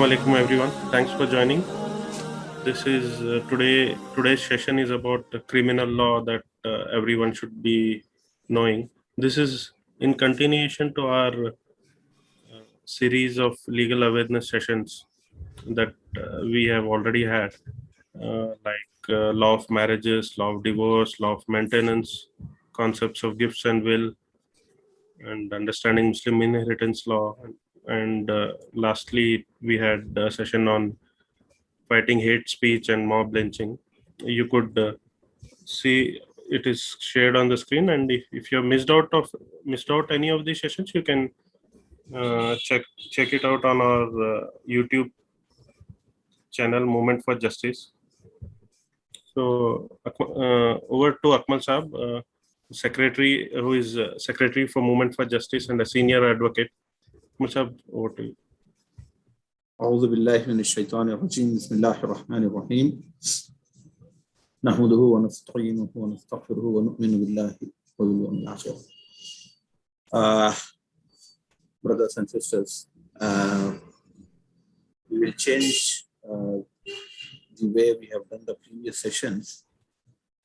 alaikum everyone. Thanks for joining. This is today's session is about the criminal law that everyone should be knowing. This is in continuation to our series of legal awareness sessions that we have already had, like law of marriages, law of divorce, law of maintenance, concepts of gifts and will, and understanding Muslim inheritance law. And lastly, we had a session on fighting hate speech and mob lynching. You could see it is shared on the screen, and if you have missed out any of these sessions, you can check it out on our YouTube channel, Movement for Justice. So over to Akmal Saab, secretary, who is secretary for Movement for Justice and a senior advocate. Akmal Saab, over to you. أعوذ بالله من الشيطان الرجيم بسم الله الرحمن الرحيم نحمده ونستعينه ونستغفره ونؤمن بالله وباليوم الآخر. Brothers and sisters, we will change the way we have done the previous sessions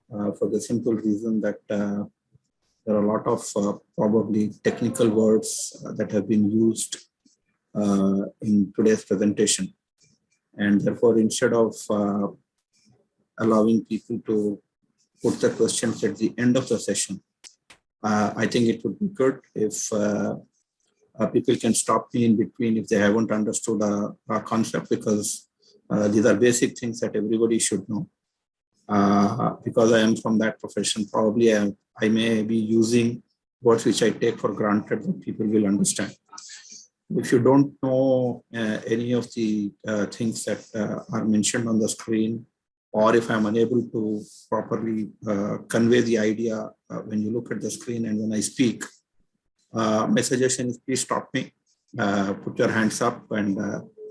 for the simple reason that there are a lot of probably technical words that have been used in today's presentation, and therefore instead of allowing people to put the questions at the end of the session, I think it would be good if people can stop me in between if they haven't understood our concept, because these are basic things that everybody should know. Because I am from that profession, probably I may be using words which I take for granted that people will understand. If you don't know any of the things that are mentioned on the screen, or if I'm unable to properly convey the idea when you look at the screen and when I speak, my suggestion is please stop me, put your hands up, and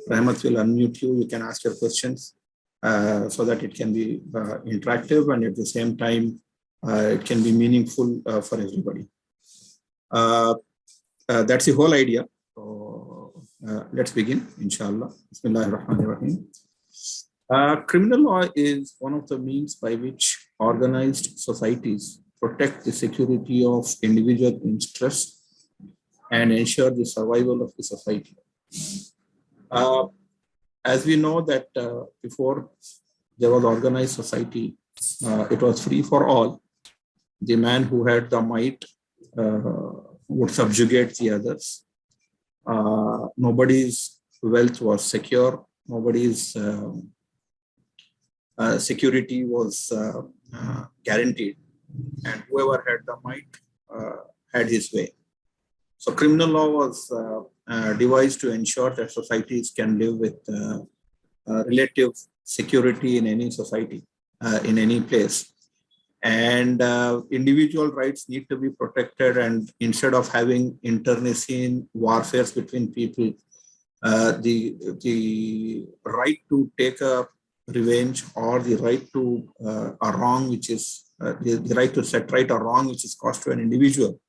Rahmat will unmute you. You can ask your questions so that it can be interactive, and at the same time, it can be meaningful for everybody. That's the whole idea. So let's begin, inshallah. Bismillahirrahmanirrahim. Criminal law is one of the means by which organized societies protect the security of individual interests and ensure the survival of the society. As we know that before there was organized society, it was free for all. The man who had the might would subjugate the others. Nobody's wealth was secure. Nobody's security was guaranteed, and whoever had the might had his way. So criminal law was devised to ensure that societies can live with relative security in any society, in any place. And individual rights need to be protected, and instead of having internecine warfares between people, the right to take a revenge, or the right to a wrong, which is the right to set right a wrong which is caused to an individual,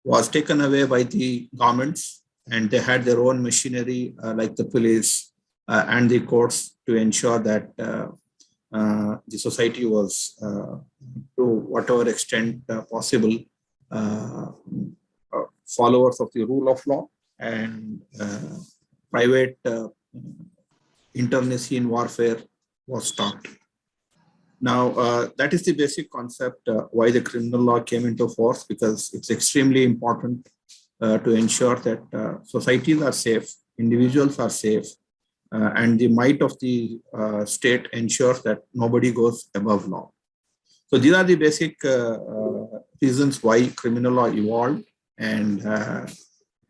was taken away by the governments, and they had their own machinery like the police and the courts to ensure that the society was, to whatever extent possible, followers of the rule of law, and private internecine warfare was stopped. Now, that is the basic concept why the criminal law came into force, because it's extremely important to ensure that societies are safe, individuals are safe, and the might of the state ensures that nobody goes above law. So these are the basic reasons why criminal law evolved. And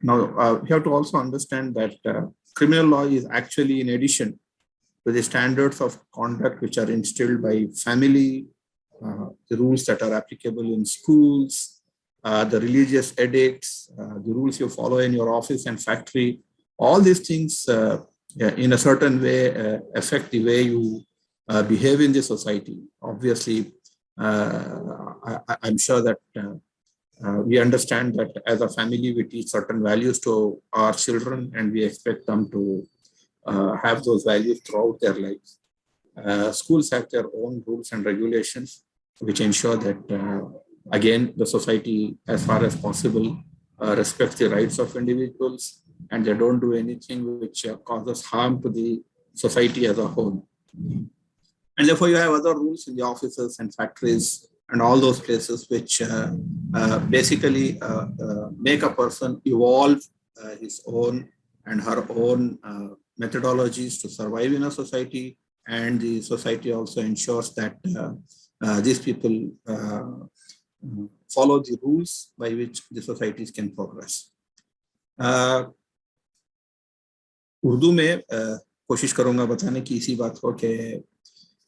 now we have to also understand that criminal law is actually in addition to the standards of conduct which are instilled by family, the rules that are applicable in schools, the religious edicts, the rules you follow in your office and factory. All these things in a certain way affect the way you behave in the society. Obviously, I'm sure that we understand that as a family, we teach certain values to our children, and we expect them to have those values throughout their lives. Schools have their own rules and regulations which ensure that, again, the society, as far as possible, respects the rights of individuals, and they don't do anything which causes harm to the society as a whole. And therefore, you have other rules in the offices and factories and all those places which basically make a person evolve his own and her own methodologies to survive in a society. And the society also ensures that these people follow the rules by which the societies can progress. Urdu में कोशिश करूंगा बताने की इसी बात को कि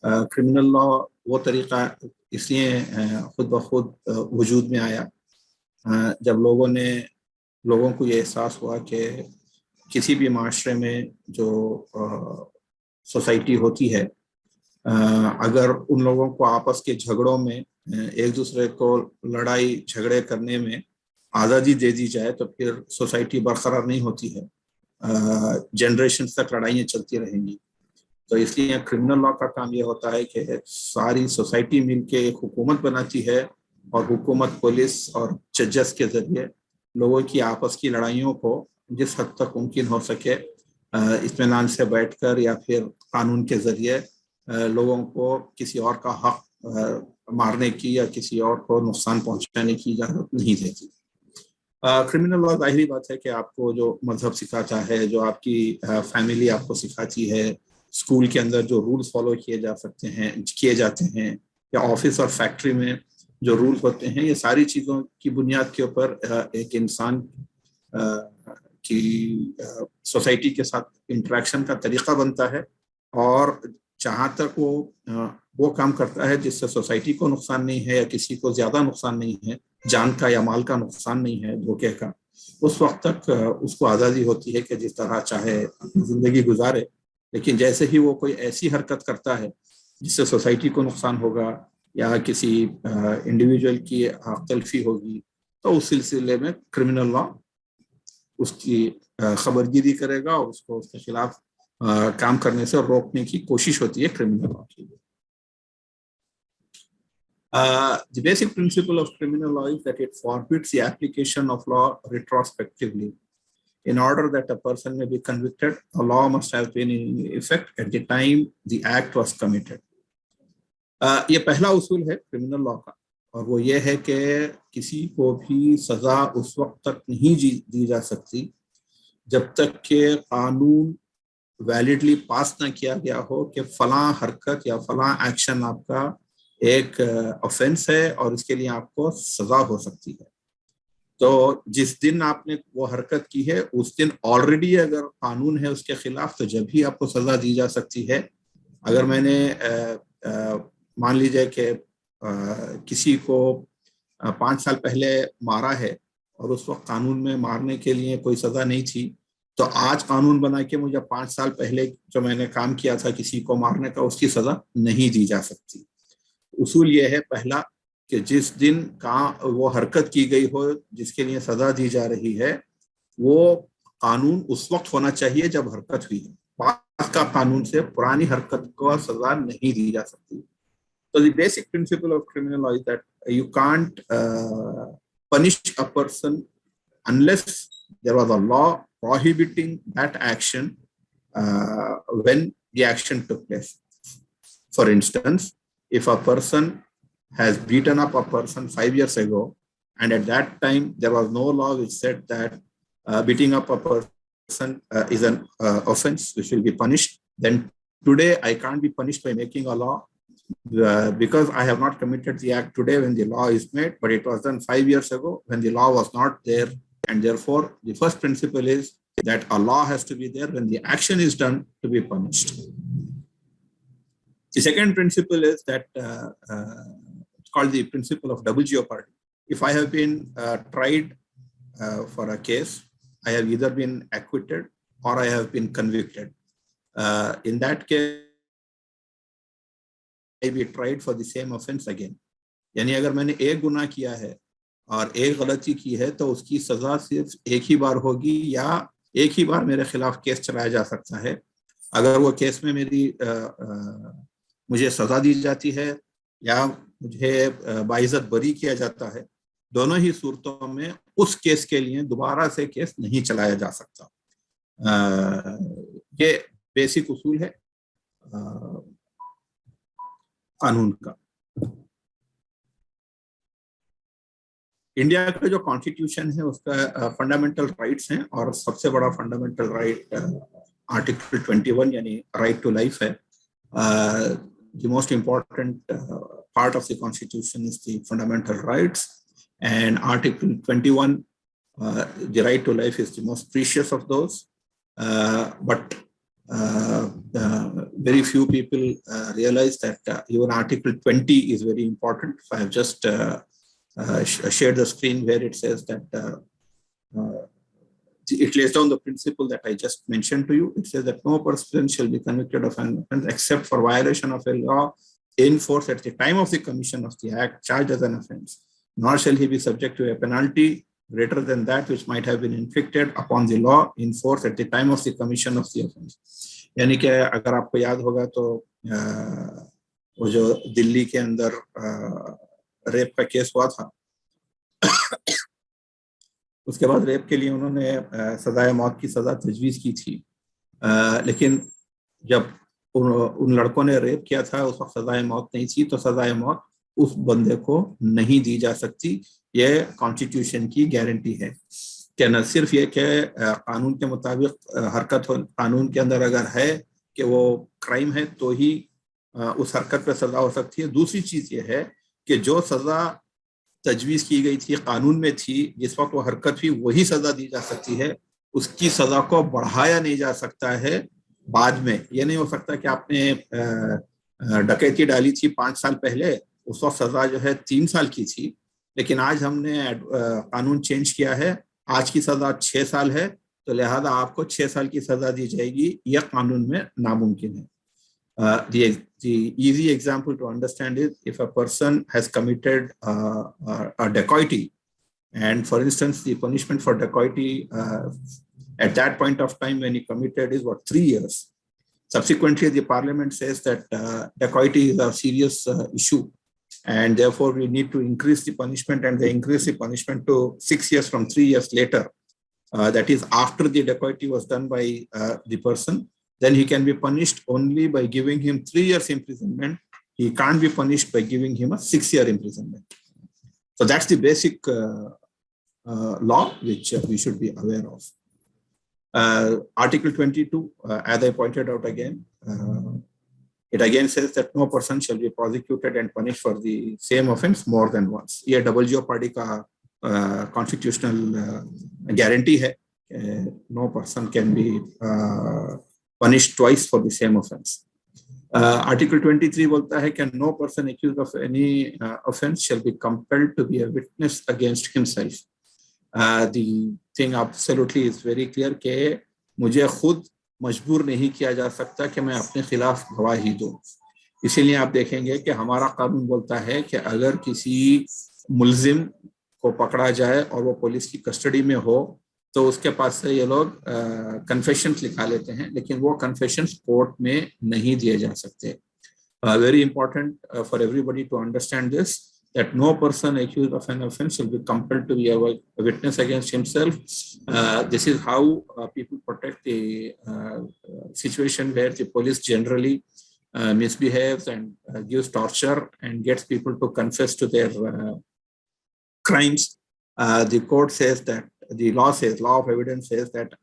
criminal law वो तरीका इसलिए खुद ब खुद वजूद में आया जब लोगों को ये एहसास हुआ कि किसी भी माशरे में जो सोसाइटी होती है, अगर उन लोगों को आपस के झगड़ों में एक दूसरे को लड़ाई झगड़े करने में आज़ादी दे दी जाए तो फिर सोसाइटी बरकरार नहीं होती है, जनरेशन तक लड़ाइयाँ चलती रहेंगी। तो इसलिए क्रिमिनल लॉ का काम ये होता है कि सारी सोसाइटी मिलके एक हुकूमत बनाती है और हुकूमत पुलिस और जजेस के जरिए लोगों की आपस की लड़ाइयों को जिस हद तक मुमकिन हो सके इत्मीनान से बैठकर या फिर कानून के जरिए लोगों को किसी और का हक मारने की या किसी और को नुकसान पहुंचाने की इजाजत नहीं देती। क्रिमिनल लॉ जाहिर बात है कि आपको जो मजहब सिखाता है, जो आपकी फैमिली आपको सिखाती है, स्कूल के अंदर जो रूल्स फॉलो किए जाते हैं या ऑफिस और फैक्ट्री में जो रूल्स होते हैं, ये सारी चीज़ों की बुनियाद के ऊपर एक इंसान की सोसाइटी के साथ इंटरेक्शन का तरीका बनता है। और जहाँ तक वो काम करता है जिससे सोसाइटी को नुकसान नहीं है या किसी को ज़्यादा नुकसान नहीं है, जान का या माल का नुकसान नहीं है, धोखे का, उस वक्त तक उसको आज़ादी होती है कि जिस तरह चाहे ज़िंदगी गुजारे। लेकिन जैसे ही वो कोई ऐसी हरकत करता है जिससे सोसाइटी को नुकसान होगा या किसी इंडिविजुअल की तलफी होगी, तो उस सिलसिले में क्रिमिनल लॉ उसकी खबरगिरी करेगा और उसको उसके खिलाफ काम करने से रोकने की कोशिश होती है क्रिमिनल लॉ की। The basic principle of criminal law is that it forbids the application of law retrospectively. In order that a person may be convicted, a law must have been in effect at the time the act was committed. ये पहला उसूल है criminal law का, और वो ये है कि किसी को भी सजा उस वक्त तक नहीं दी जा सकती जब तक कि कानून वैलिडली पास ना किया गया हो कि फलां हरकत या फलां एक्शन आपका एक ऑफेंस है और इसके लिए आपको सजा हो सकती है। तो जिस दिन आपने वो हरकत की है उस दिन ऑलरेडी अगर कानून है उसके खिलाफ, तो जब भी आपको सजा दी जा सकती है। अगर मैंने मान लीजिए कि किसी को 5 साल पहले मारा है और उस वक्त कानून में मारने के लिए कोई सजा नहीं थी, तो आज कानून बना के मुझे 5 साल पहले जो मैंने काम किया था किसी को मारने का, उसकी सजा नहीं दी जा सकती। उसूल ये है पहला कि जिस दिन का वो हरकत की गई हो जिसके लिए सजा दी जा रही है, वो कानून उस वक्त होना चाहिए जब हरकत हुई है। पास का कानून से पुरानी हरकत को सजा नहीं दी जा सकती। So the basic principle of criminal law is that you can't punish a person unless there was a law prohibiting that action when the action took place. For instance, if a person has beaten up a person 5 years ago, and at that time there was no law which said that beating up a person is an offense which will be punished, then today I can't be punished by making a law because I have not committed the act today when the law is made, but it was done 5 years ago when the law was not there. And therefore, the first principle is that a law has to be there when the action is done to be punished. The second principle is that it's called the principle of double jeopardy. If I have been tried for a case, I have either been acquitted or I have been convicted. In that case, I be tried for the same offense again. यानी अगर मैंने एक गुनाह किया है और एक गलती की है तो उसकी सजा सिर्फ एक ही बार होगी या एक ही बार मेरे खिलाफ केस चलाया जा सकता है। अगर वो केस में मुझे सजा दी जाती है या मुझे बाइज्जत बरी किया जाता है, दोनों ही सूरतों में उस केस के लिए दोबारा से केस नहीं चलाया जा सकता। ये बेसिक उसूल है कानून का। इंडिया का जो कॉन्स्टिट्यूशन है उसका फंडामेंटल राइट्स हैं, और सबसे बड़ा फंडामेंटल राइट आर्टिकल 21 यानी राइट टू लाइफ है। The most important part of the constitution is the fundamental rights, and article 21, the right to life, is the most precious of those, but very few people realize that even article 20 is very important. So I have just shared the screen where it says that it lays down the principle that I just mentioned to you. It says that no person shall be convicted of an offense except for violation of a law in force at the time of the commission of the act charged as an offense, nor shall he be subject to a penalty greater than that which might have been inflicted upon the law in force at the time of the commission of the offense. यानी कि अगर आपको याद होगा तो वो जो दिल्ली के अंदर रेप का केस हुआ था, उसके बाद रेप के लिए उन्होंने सजाए मौत की सजा तजवीज़ की थी, लेकिन जब उन लड़कों ने रेप किया था उस वक्त सजाए मौत नहीं थी, तो सजाए मौत उस बंदे को नहीं दी जा सकती। ये कॉन्स्टिट्यूशन की गारंटी है कि न सिर्फ ये कि कानून के मुताबिक हरकत हो, कानून के अंदर अगर है कि वो क्राइम है तो ही उस हरकत पर सजा हो सकती है। दूसरी चीज़ ये है कि जो सज़ा तजवीज़ की गई थी, कानून में थी, जिस वक्त वो हरकत हुई वही सज़ा दी जा सकती है, उसकी सज़ा को बढ़ाया नहीं जा सकता है बाद में। ये नहीं हो सकता कि आपने डकैती डाली थी 5 साल पहले, उस वक्त सज़ा जो है 3 साल की थी, लेकिन आज हमने कानून चेंज किया है, आज की सज़ा 6 साल है, तो लिहाजा आपको 6 साल की सज़ा दी जाएगी। यह कानून में नामुमकिन है। The easy example to understand is if a person has committed a dacoity, and for instance, the punishment for dacoity at that point of time when he committed is 3 years. Subsequently, the parliament says that dacoity is a serious issue, and therefore we need to increase the punishment, and they increase the punishment to 6 years from 3 years later. That is after the dacoity was done by the person. Then he can be punished only by giving him 3 years imprisonment. He can't be punished by giving him a 6-year imprisonment. So that's the basic law which we should be aware of. Article 22, as I pointed out again, it again says that no person shall be prosecuted and punished for the same offense more than once. ये double jeopardy का constitutional guarantee है. No person can be punished twice for the same offense. Article 23 बोलता है कि no person accused of any offense shall be compelled to be a witness against himself. The thing absolutely is very clear कि मुझे खुद मजबूर नहीं किया जा सकता कि मैं अपने खिलाफ गवाही दूं। इसीलिए आप देखेंगे कि हमारा कानून बोलता है कि अगर किसी मुल्जिम को पकड़ा जाए और वो पुलिस की कस्टडी में हो तो उसके पास से ये लोग कन्फेशंस लिखा लेते हैं, लेकिन वो कन्फेशंस कोर्ट में नहीं दिए जा सकते। Very important for everybody to understand this, that no person accused of an offense shall be compelled to be a witness against himself. This is how people protect the situation where the police generally misbehaves and gives torture and gets people to confess to their crimes. The court says that, the law says, law of evidence says that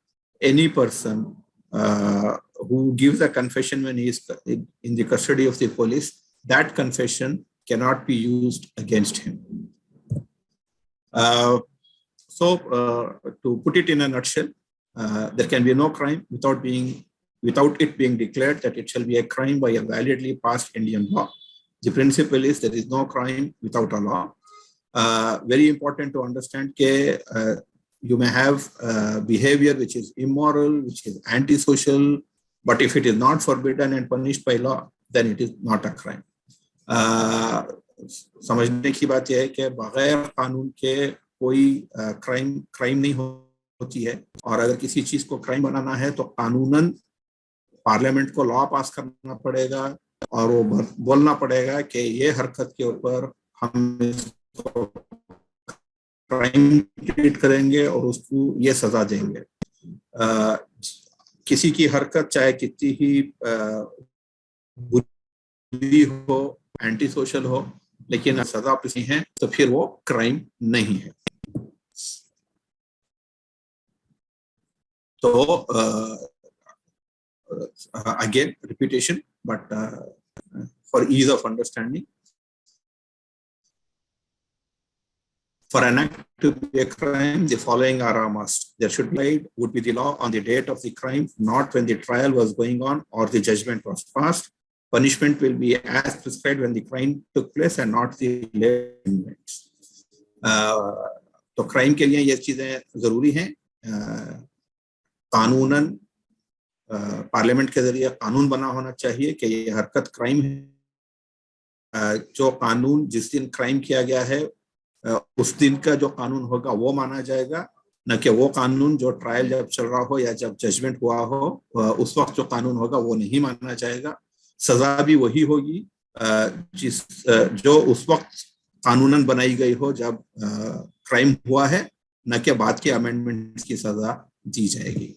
any person who gives a confession when he is in the custody of the police, that confession cannot be used against him. So to put it in a nutshell, there can be no crime without it being declared that it shall be a crime by a validly passed Indian law. The principle is there is no crime without a law. Very important to understand that you may have behavior which is immoral, which is antisocial, but if it is not forbidden and punished by law, then it is not a crime. समझने की बात यह है कि बगैर कानून के कोई क्राइम नहीं होती है, और अगर किसी चीज को क्राइम बनाना है तो कानूनन पार्लियामेंट को लॉ पास करना पड़ेगा और वो बोलना पड़ेगा कि ये हरकत के ऊपर हम इसको क्राइम ट्रीट करेंगे और उसको ये सजा देंगे। किसी की हरकत चाहे कितनी ही बुरी हो, एंटी सोशल हो, लेकिन सजा किसी है तो फिर वो क्राइम नहीं है। तो again repetition, but for ease of understanding, for an act to be a crime, the following are a must. There should be would be the law on the date of the crime, not when the trial was going on or the judgment was passed. Punishment will be as prescribed when the crime took place and not the limits. तो crime के लिए ये चीजें जरूरी हैं। कानूनन parliament के जरिए कानून बना होना चाहिए कि ये हरकत क्राइम है। जो कानून जिस दिन क्राइम किया गया है उस दिन का जो कानून होगा वो माना जाएगा, न कि वो कानून जो ट्रायल जब चल रहा हो या जब जजमेंट हुआ हो उस वक्त जो कानून होगा वो नहीं माना जाएगा। सजा भी वही होगी जो उस वक्त कानूनन बनाई गई हो जब क्राइम हुआ है, न कि बाद के अमेंडमेंट्स की सजा दी जाएगी।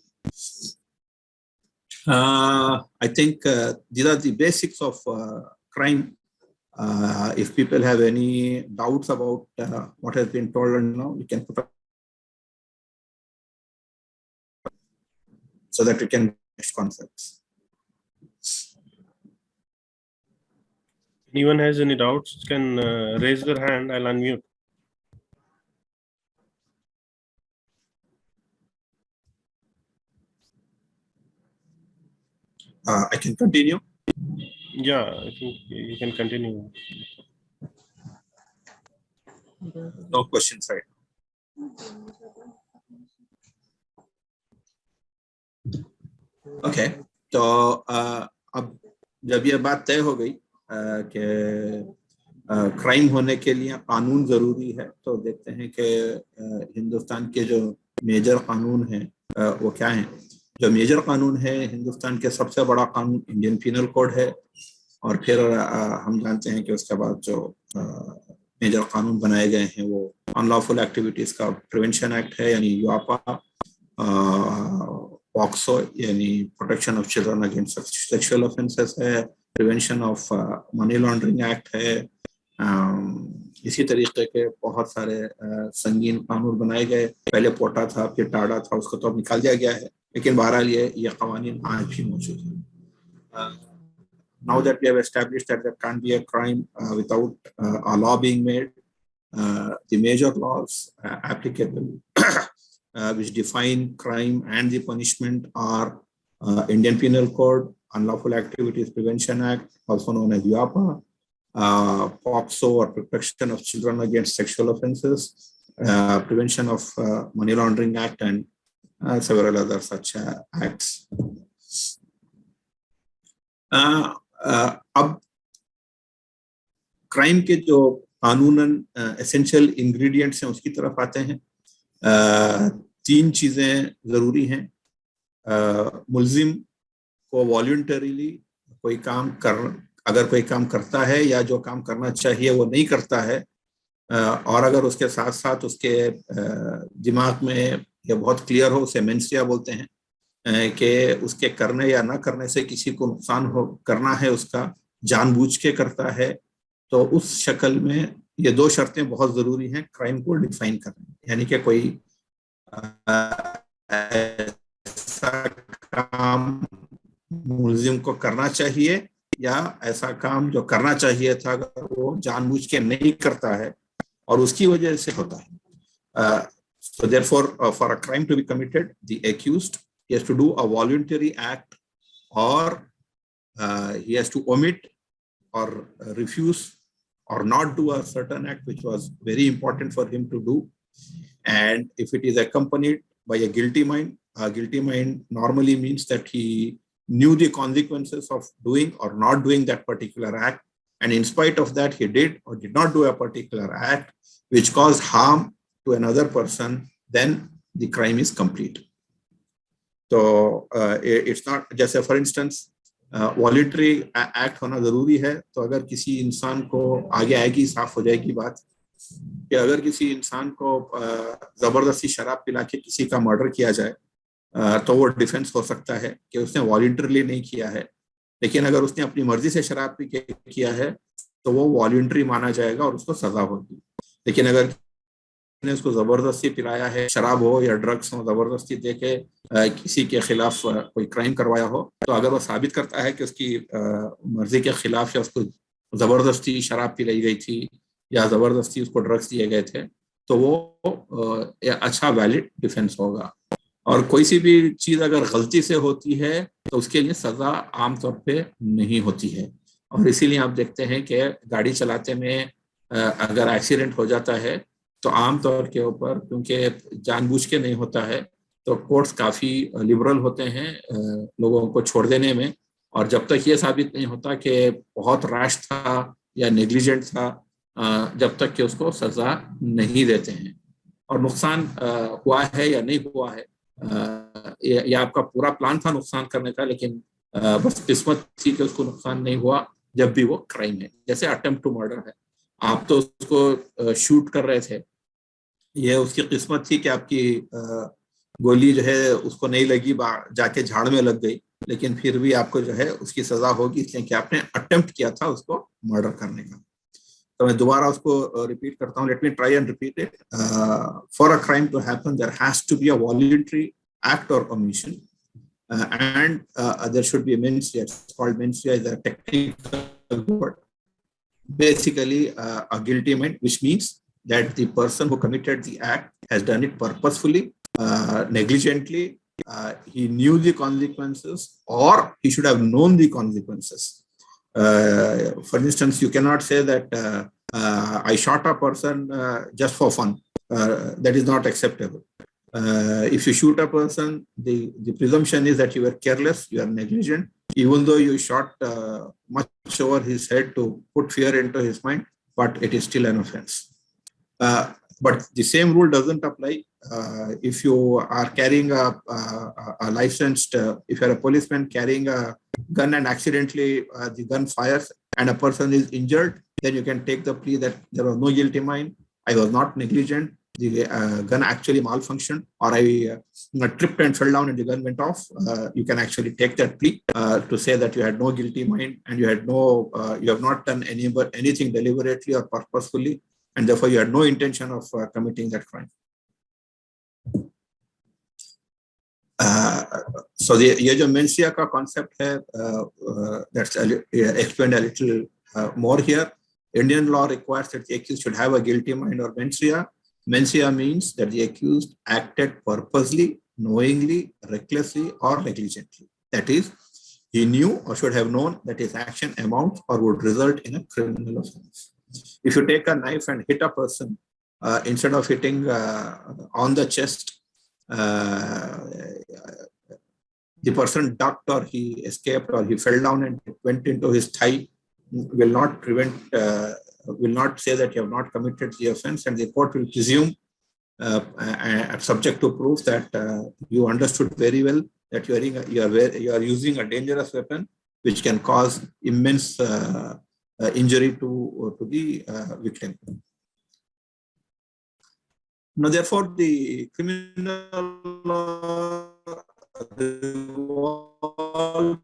I think these are the basics of crime. If people have any doubts about what has been told now, you can put up so that we can next concepts. Anyone has any doubts can raise their hand. I'll unmute. I can continue. Yeah, I think you can continue. No questions, right? Okay. तो अब जब ये बात तय हो गई कि crime होने के लिए कानून जरूरी है, तो देखते हैं कि हिंदुस्तान के जो मेजर कानून हैं वो क्या हैं। जो मेजर कानून है हिंदुस्तान के सबसे बड़ा कानून इंडियन पीनल कोड है, और फिर हम जानते हैं कि उसके बाद जो मेजर कानून बनाए गए हैं वो अनलॉफुल एक्टिविटीज का प्रिवेंशन एक्ट है यानी यूआपा, पॉक्सो यानी protection of children against sexual offences है, prevention of money laundering act है। इसी तरीके के बहुत सारे संगीन कानून बनाए गए। पहले पोटा था, फिर टाडा था, उसको तो अब निकाल दिया गया है, लेकिन बहरहाल ये कानून आज भी मौजूद है। Now that we have established that there can't be a crime without a law being made, the major laws applicable which define crime and the punishment are Indian Penal Code, Unlawful Activities Prevention Act, also known as UAPA, POCSO or Protection of Children Against Sexual Offences, Prevention of Money Laundering Act, and several other such acts. अब crime के जो कानूनन essential ingredients हैं उसकी तरफ आते हैं। तीन चीजें जरूरी हैं। मुल्जिम को वॉलंटरीली कोई काम अगर कोई काम करता है या जो काम करना चाहिए वो नहीं करता है, और अगर उसके साथ साथ उसके दिमाग में ये बहुत क्लियर हो, उसे मेंसिया बोलते हैं, कि उसके करने या ना करने से किसी को नुकसान हो करना है, उसका जानबूझ के करता है, तो उस शक्ल में ये दो शर्तें बहुत जरूरी हैं क्राइम को डिफाइन करने। यानी कि कोई ऐसा काम मुल्जिम को करना चाहिए या ऐसा काम जो करना चाहिए था अगर वो जानबूझ के नहीं करता है और उसकी वजह से होता है। So therefore, for a crime to be committed, the accused he has to do a voluntary act, or he has to omit or refuse or not do a certain act which was very important for him to do. And if it is accompanied by a guilty mind normally means that he knew the consequences of doing or not doing that particular act, and in spite of that he did or did not do a particular act which caused harm to another person, then the crime is complete. तो it's not, जैसे for instance voluntary act होना जरूरी है, तो अगर किसी इंसान को आगे आएगी, साफ हो जाएगी बात कि अगर किसी इंसान को जबरदस्ती शराब पिला के किसी का मर्डर किया जाए तो वो डिफेंस हो सकता है कि उसने वॉलंटरली नहीं किया है। लेकिन अगर उसने अपनी मर्जी से शराब पी के किया है तो वो वॉलंटरी माना जाएगा और उसको सजा होगी। लेकिन अगर ने उसको जबरदस्ती पिलाया है, शराब हो या ड्रग्स हो, जबरदस्ती देके किसी के खिलाफ कोई क्राइम करवाया हो, तो अगर वो साबित करता है कि उसकी मर्जी के खिलाफ या उसको जबरदस्ती शराब पिलाई गई थी या जबरदस्ती उसको ड्रग्स दिए गए थे, तो वो अच्छा वैलिड डिफेंस होगा। और कोई सी भी चीज अगर गलती से होती है तो उसके लिए सजा आमतौर पे नहीं होती है। और इसीलिए आप देखते हैं कि गाड़ी चलाते में अगर एक्सीडेंट हो जाता है तो आमतौर के ऊपर, क्योंकि जानबूझ के नहीं होता है, तो कोर्ट्स काफी लिबरल होते हैं लोगों को छोड़ देने में। और जब तक ये साबित नहीं होता कि बहुत रैश था या नेग्लिजेंट था, जब तक कि उसको सजा नहीं देते हैं। और नुकसान हुआ है या नहीं हुआ है, ये आपका पूरा प्लान था नुकसान करने का, लेकिन बस किस्मत थी कि उसको नुकसान नहीं हुआ जब भी वो क्राइम है। जैसे अटेम्प्ट टू मर्डर है, आप तो उसको शूट कर रहे थे, ये उसकी किस्मत थी कि आपकी गोली जो है उसको नहीं लगी, जाके झाड़ में लग गई, लेकिन फिर भी आपको जो है उसकी सजा होगी, इसलिए कि आपने अटेम्प्ट किया था उसको मर्डर करने का। तो मैं दोबारा उसको रिपीट करता हूँ, let me try and repeat it. For a crime to happen there has to be a voluntary act और omission, and there should be a mens rea. It's called mens rea, is a technical word. Basically a guilty mind, which means that the person who committed the act has done it purposefully, negligently, he knew the consequences, or he should have known the consequences. For instance, you cannot say that I shot a person just for fun. That is not acceptable. If you shoot a person, the presumption is that you were careless, you are negligent, even though you shot much over his head to put fear into his mind, but it is still an offense. But the same rule doesn't apply if you are carrying a licensed, if you're a policeman carrying a gun and accidentally the gun fires and a person is injured, then you can take the plea that there was no guilty mind, I was not negligent, the gun actually malfunctioned, or I tripped and fell down and the gun went off. You can actually take that plea to say that you had no guilty mind and you had no, you have not done anything deliberately or purposefully, and therefore you had no intention of committing that crime. So ये जो mens rea का concept है, that's explained a little more here. Indian law requires that the accused should have a guilty mind or mens rea. Mens rea means that the accused acted purposely, knowingly, recklessly, or negligently. That is, he knew or should have known that his action amounts or would result in a criminal offense. If you take a knife and hit a person, instead of hitting on the chest, the person ducked or he escaped or he fell down and it went into his thigh, will not prevent, will not say that you have not committed the offense, and the court will presume, subject to proof, that you understood very well that you are using a dangerous weapon which can cause immense injury to the victim. Now, therefore, the criminal law revolves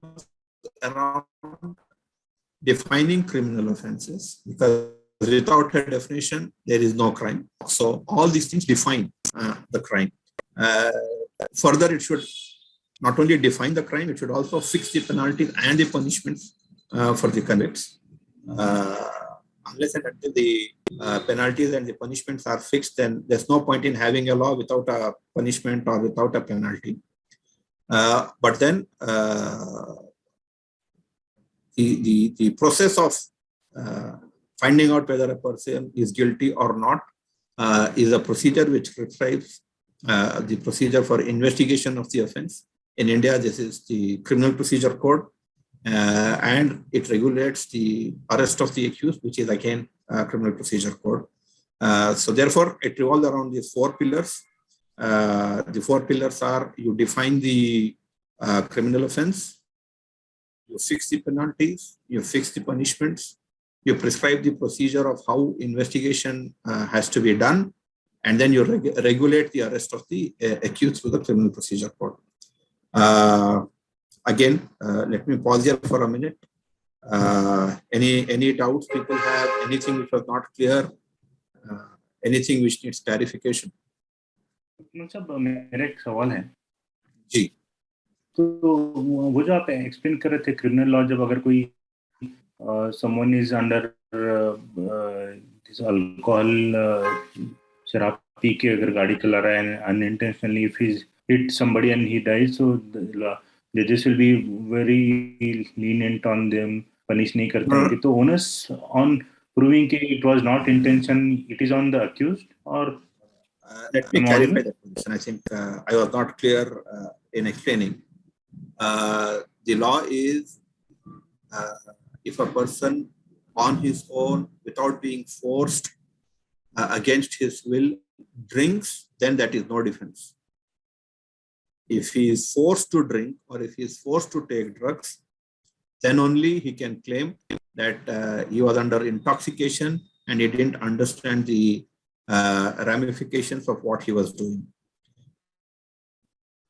around defining criminal offenses, because without a definition, there is no crime. So all these things define the crime. Further, it should not only define the crime, it should also fix the penalties and the punishments for the convicts. Unless and until the penalties and the punishments are fixed, then there's no point in having a law without a punishment or without a penalty. But then the process of finding out whether a person is guilty or not is a procedure which prescribes the procedure for investigation of the offense. In India, this is the Criminal Procedure Code, and it regulates the arrest of the accused, which is again Criminal Procedure Code. So therefore, it revolves around these four pillars. The four pillars are: you define the criminal offense, you fix the penalties, you fix the punishments, you prescribe the procedure of how investigation has to be done, and then you regulate the arrest of the accused through the criminal procedure code. Again, let me pause here for a minute. Any doubts people have? Anything which was not clear? Anything which needs clarification? साहब मेरा एक सवाल है जी। तो वो जो आप explain कर रहे थे क्रिमिनल लॉ, जब अगर कोई someone is under this alcohol, शराब पी के अगर गाड़ी चला रहा है unintentionally, if he hit somebody and he dies, so the judges will be very lenient on them, punish नहीं करते हैं. तो onus on proving कि it was not intention, it is on the accused, or let me clarify that position. I think I was not clear in explaining. The law is if a person on his own, without being forced against his will, drinks, then that is no defense. If he is forced to drink or if he is forced to take drugs, then only he can claim that he was under intoxication and he didn't understand the ramifications of what he was doing.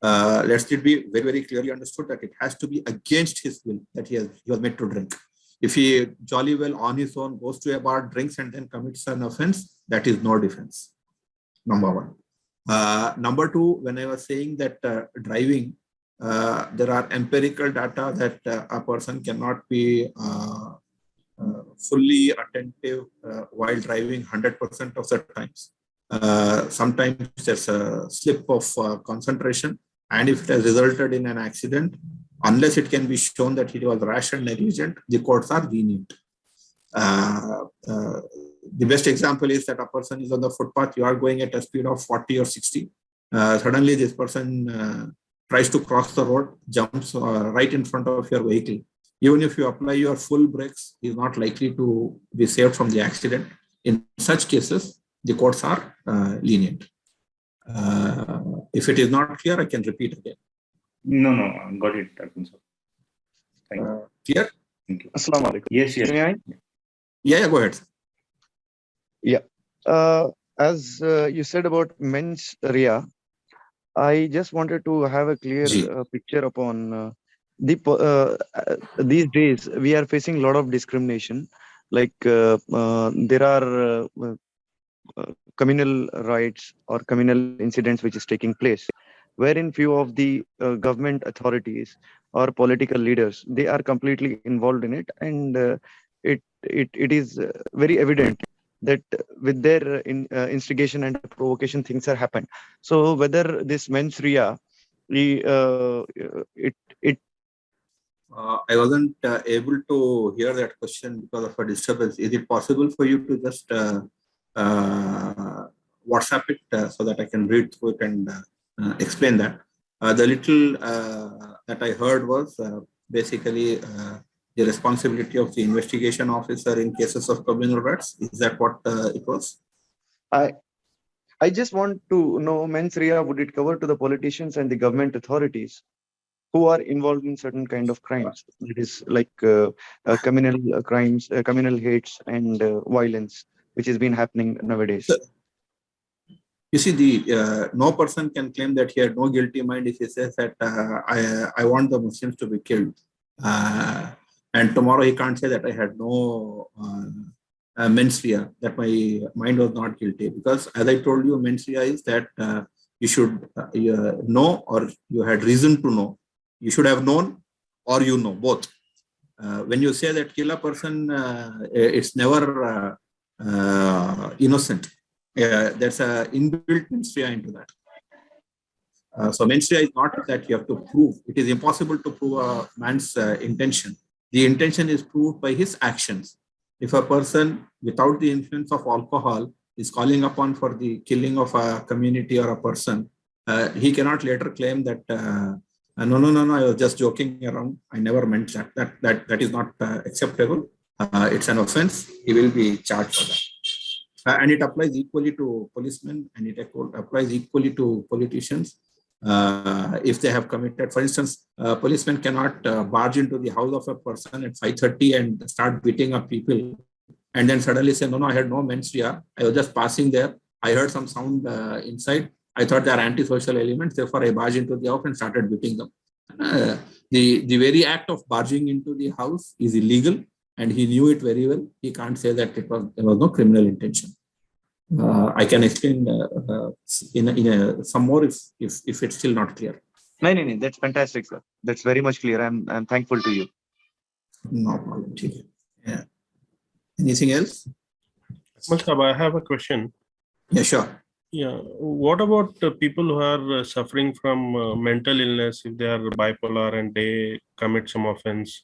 Let it be very, very clearly understood that it has to be against his will that he was made to drink. If he jolly well on his own goes to a bar, drinks, and then commits an offense, that is no defense. Number one. Number two, when I was saying that driving, there are empirical data that a person cannot be fully attentive while driving 100% of the times. Sometimes there's a slip of concentration, and if it has resulted in an accident, unless it can be shown that he was rash and negligent, the courts are lenient. The best example is that a person is on the footpath, you are going at a speed of 40 or 60. Suddenly this person tries to cross the road, jumps right in front of your vehicle. Even if you apply your full brakes, he is not likely to be saved from the accident. In such cases, the courts are lenient. If it is not clear, I can repeat again. No, I got it. Thank you. Clear? Thank you. Assalamu alaikum. Yes. May I? Yeah, go ahead. Yeah. As you said about mens rea, I just wanted to have a clear picture upon these days we are facing a lot of discrimination. Like there are communal rights or communal incidents which is taking place, wherein few of the government authorities or political leaders, they are completely involved in it, and it is very evident that with their instigation and provocation things are happened. So whether this mens rea, I wasn't able to hear that question because of a disturbance. Is it possible for you to just WhatsApp it so that I can read through it and explain that? The little that I heard was basically the responsibility of the investigation officer in cases of communal rights. Is that what it was? I just want to know, mens rea, would it cover to the politicians and the government authorities who are involved in certain kind of crimes? It is like communal crimes, communal hates and violence, which has been happening nowadays. You see, no person can claim that he had no guilty mind if he says that I want the Muslims to be killed. And tomorrow he can't say that I had no mens rea, that my mind was not guilty. Because as I told you, mens rea is that you should know, or you had reason to know. You should have known, or you know, both. When you say that kill a person, it's never innocent. There's an inbuilt mens rea into that. So mens rea is not that you have to prove. It is impossible to prove a man's intention. The intention is proved by his actions. If a person without the influence of alcohol is calling upon for the killing of a community or a person, he cannot later claim that no, I was just joking around. I never meant that. That is not acceptable. It's an offense. He will be charged for that. And it applies equally to policemen, and it applies equally to politicians. If they have committed, for instance, a policeman cannot barge into the house of a person at 5:30 and start beating up people, and then suddenly say, no, I had no menstruation. I was just passing there. I heard some sound inside. I thought they are antisocial elements. Therefore, I barged into the house and started beating them. The very act of barging into the house is illegal, and he knew it very well. He can't say that there was no criminal intention. I can explain some more if it's still not clear. No, that's fantastic, sir. That's very much clear. I'm thankful to you. No problem. Yeah. Anything else? Akmal Sahab, I have a question. Yeah, sure. Yeah. What about people who are suffering from mental illness, if they are bipolar and they commit some offense?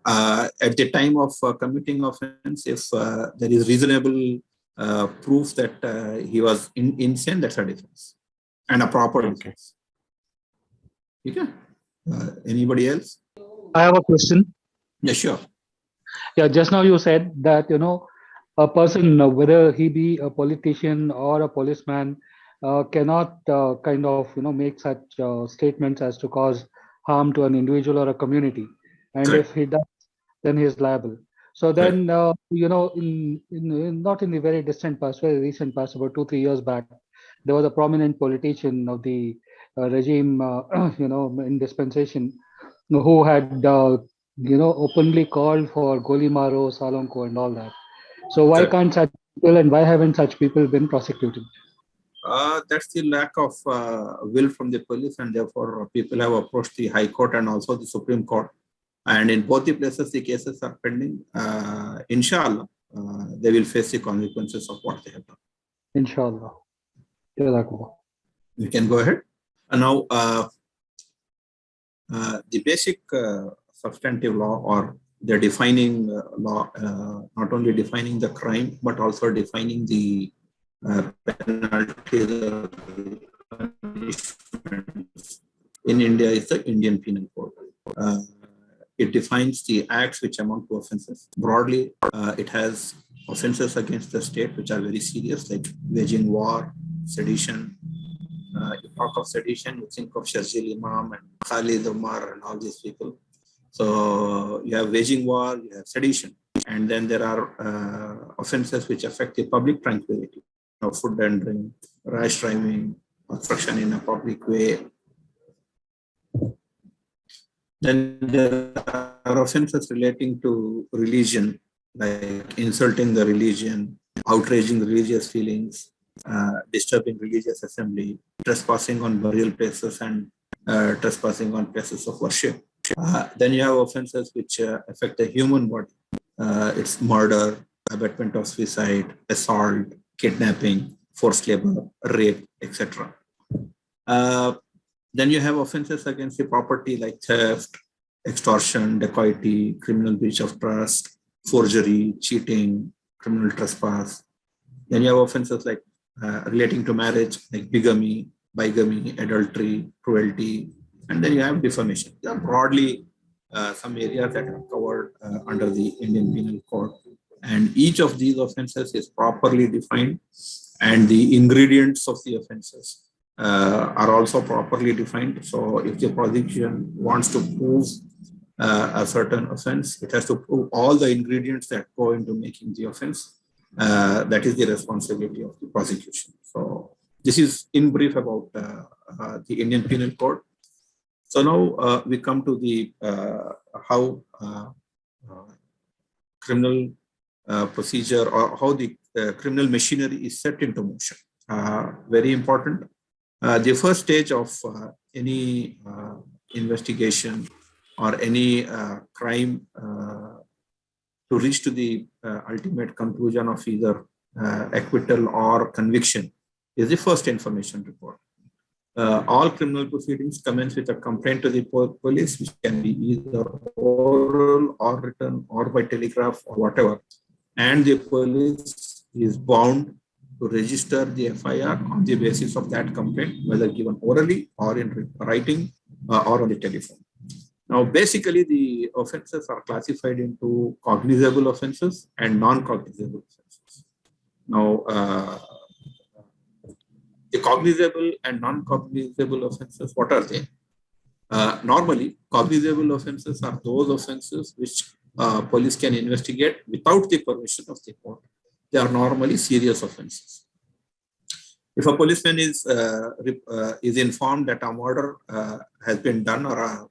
At the time of committing offense, if there is reasonable proof that he was insane, that's a difference, and a proper defense. Okay. Anybody else? I have a question. Yeah, sure. Yeah, just now you said that, a person, whether he be a politician or a policeman, cannot make such statements as to cause harm to an individual or a community. And Correct. if he does, then he is liable. So then, in not in the very distant past, very recent past, about 2-3 years back, there was a prominent politician of the regime, in dispensation, who had, openly called for Goli Maro, Salonko, and all that. So why can't such people, and why haven't such people been prosecuted? That's the lack of will from the police, and therefore people have approached the High Court and also the Supreme Court. And in both the places, the cases are pending. Inshallah, they will face the consequences of what they have done. Inshallah. You can go ahead. And now, the basic substantive law, or the defining law, not only defining the crime, but also defining the penalties or punishments in India, is the Indian Penal Code. It defines the acts which amount to offenses. Broadly, it has offenses against the state, which are very serious, like waging war, sedition. You talk of sedition, you think of Shazil Imam and Khalid Umar and all these people. So you have waging war, you have sedition. And then there are offenses which affect the public tranquility, food and drink, rash driving, obstruction in a public way. Then there are offenses relating to religion, like insulting the religion, outraging religious feelings, disturbing religious assembly, trespassing on burial places, and trespassing on places of worship. Then you have offenses which affect the human body. It's murder, abetment of suicide, assault, kidnapping, forced labor, rape, etc. Then you have offenses against the property like theft, extortion, dacoity, criminal breach of trust, forgery, cheating, criminal trespass. Then you have offenses like relating to marriage, like bigamy, adultery, cruelty, and then you have defamation. There are broadly some areas that are covered under the Indian Penal Code. And each of these offenses is properly defined, and the ingredients of the offenses are also properly defined. So if the prosecution wants to prove a certain offense, it has to prove all the ingredients that go into making the offense. That is the responsibility of the prosecution. So this is in brief about the Indian Penal Code. So now we come to the how criminal procedure, or how the criminal machinery is set into motion. Very important. The first stage of any investigation or any crime to reach to the ultimate conclusion of either acquittal or conviction is the first information report. All criminal proceedings commence with a complaint to the police, which can be either oral or written or by telegraph or whatever. And the police is bound to register the FIR on the basis of that complaint, whether given orally or in writing or on the telephone. Now, basically, the offenses are classified into cognizable offenses and non-cognizable offenses. Now, the cognizable and non-cognizable offenses, what are they? Normally, cognizable offenses are those offenses which police can investigate without the permission of the court. They are normally serious offenses. If a policeman is informed that a murder has been done or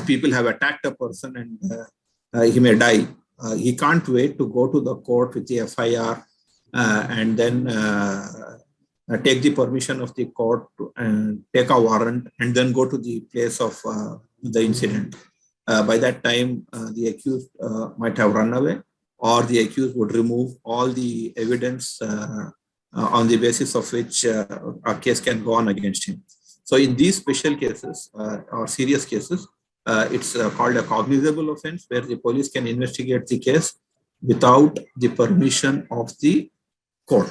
people have attacked a person and he may die, he can't wait to go to the court with the FIR and then take the permission of the court and take a warrant and then go to the place of the incident. By that time, the accused might have run away, or the accused would remove all the evidence on the basis of which a case can go on against him. So in these special cases or serious cases, it's called a cognizable offense, where the police can investigate the case without the permission of the court.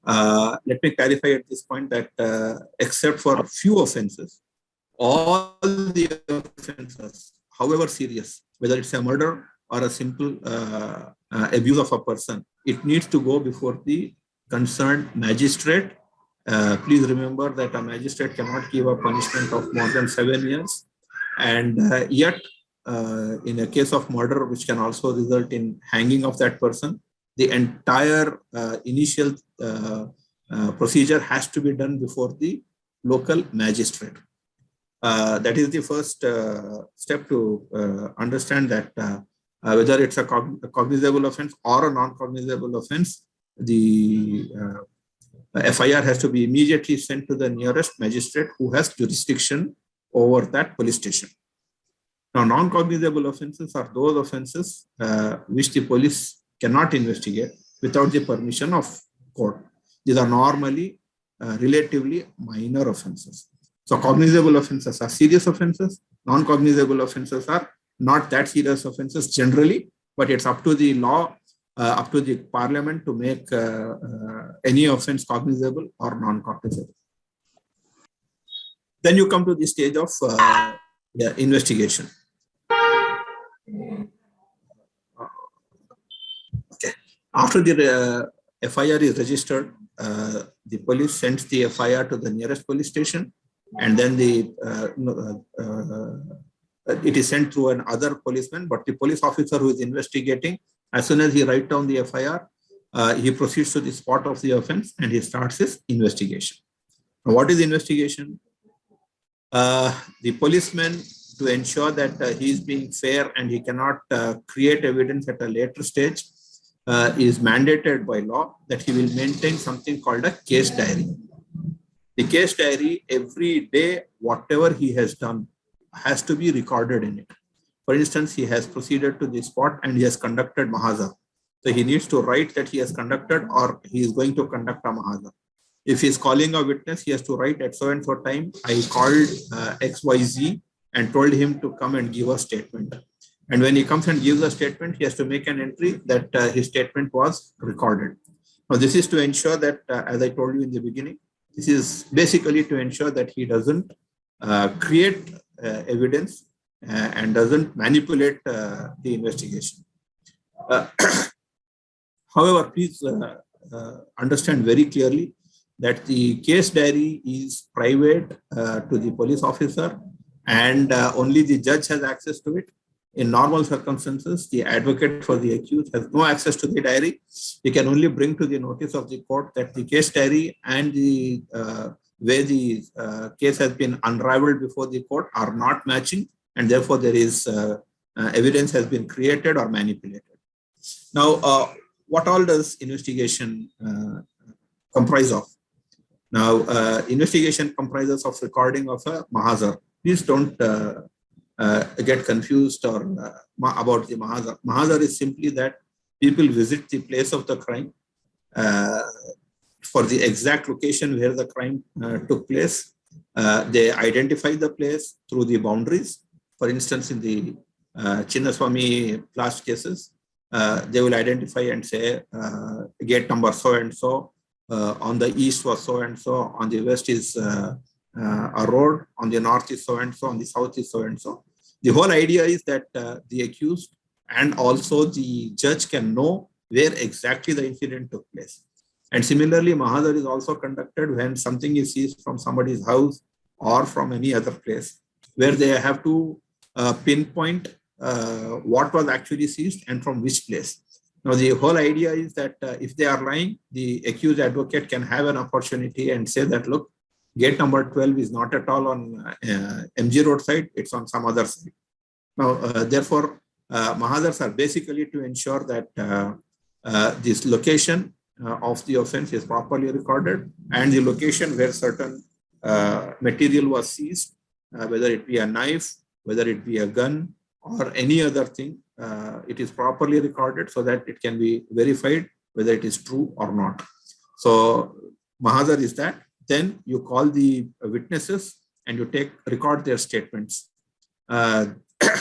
Let me clarify at this point that except for a few offenses, all the offenses, however serious, whether it's a murder or a simple abuse of a person, it needs to go before the concerned magistrate. Please remember that a magistrate cannot give a punishment of more than 7 years. And yet, in a case of murder, which can also result in hanging of that person, the entire initial procedure has to be done before the local magistrate. That is the first step to understand that whether it's a cognizable offense or a non-cognizable offense, the FIR has to be immediately sent to the nearest magistrate who has jurisdiction over that police station. Now, non-cognizable offenses are those offenses which the police cannot investigate without the permission of court. These are normally relatively minor offenses. So cognizable offenses are serious offenses. Non-cognizable offenses are not that serious offenses generally, but it's up to the law, up to the parliament to make any offense cognizable or non-cognizable. Then you come to the stage of investigation. Okay. After the FIR is registered, the police sends the FIR to the nearest police station, and then it is sent through another policeman, but the police officer who is investigating, as soon as he writes down the FIR, he proceeds to the spot of the offense and he starts his investigation. Now, what is investigation? The policeman, to ensure that he is being fair and he cannot create evidence at a later stage, is mandated by law that he will maintain something called a case diary. The case diary, every day, whatever he has done has to be recorded in it. For instance, he has proceeded to the spot and he has conducted Mahazar. So he needs to write that he has conducted or he is going to conduct a Mahazar. If he is calling a witness, he has to write at so and so time, I called XYZ and told him to come and give a statement. And when he comes and gives a statement, he has to make an entry that his statement was recorded. Now, this is to ensure that, as I told you in the beginning, this is basically to ensure that he doesn't create evidence and doesn't manipulate the investigation. However, please understand very clearly that the case diary is private to the police officer and only the judge has access to it. In normal circumstances, the advocate for the accused has no access to the diary. He can only bring to the notice of the court that the case diary and the way the case has been unraveled before the court are not matching, and therefore there is evidence has been created or manipulated. Now, what all does investigation comprise of? Now, investigation comprises of recording of a Mahazar. Please don't get confused or about the Mahazar. Mahazar is simply that people visit the place of the crime for the exact location where the crime took place. They identify the place through the boundaries. For instance, in the Chinnaswamy blast cases, they will identify and say gate number so and so, on the east was so and so, on the west is a road, on the north is so and so, on the south is so and so. The whole idea is that the accused and also the judge can know where exactly the incident took place. And similarly, Mahadar is also conducted when something is seized from somebody's house or from any other place, where they have to pinpoint what was actually seized and from which place. Now, the whole idea is that if they are lying, the accused advocate can have an opportunity and say that, look, gate number 12 is not at all on MG Road side, it's on some other side. Now, therefore, Mahadars are basically to ensure that this location of the offense is properly recorded, and the location where certain material was seized, whether it be a knife, whether it be a gun, or any other thing, it is properly recorded so that it can be verified whether it is true or not. So Mahadar is that. Then you call the witnesses and you record their statements.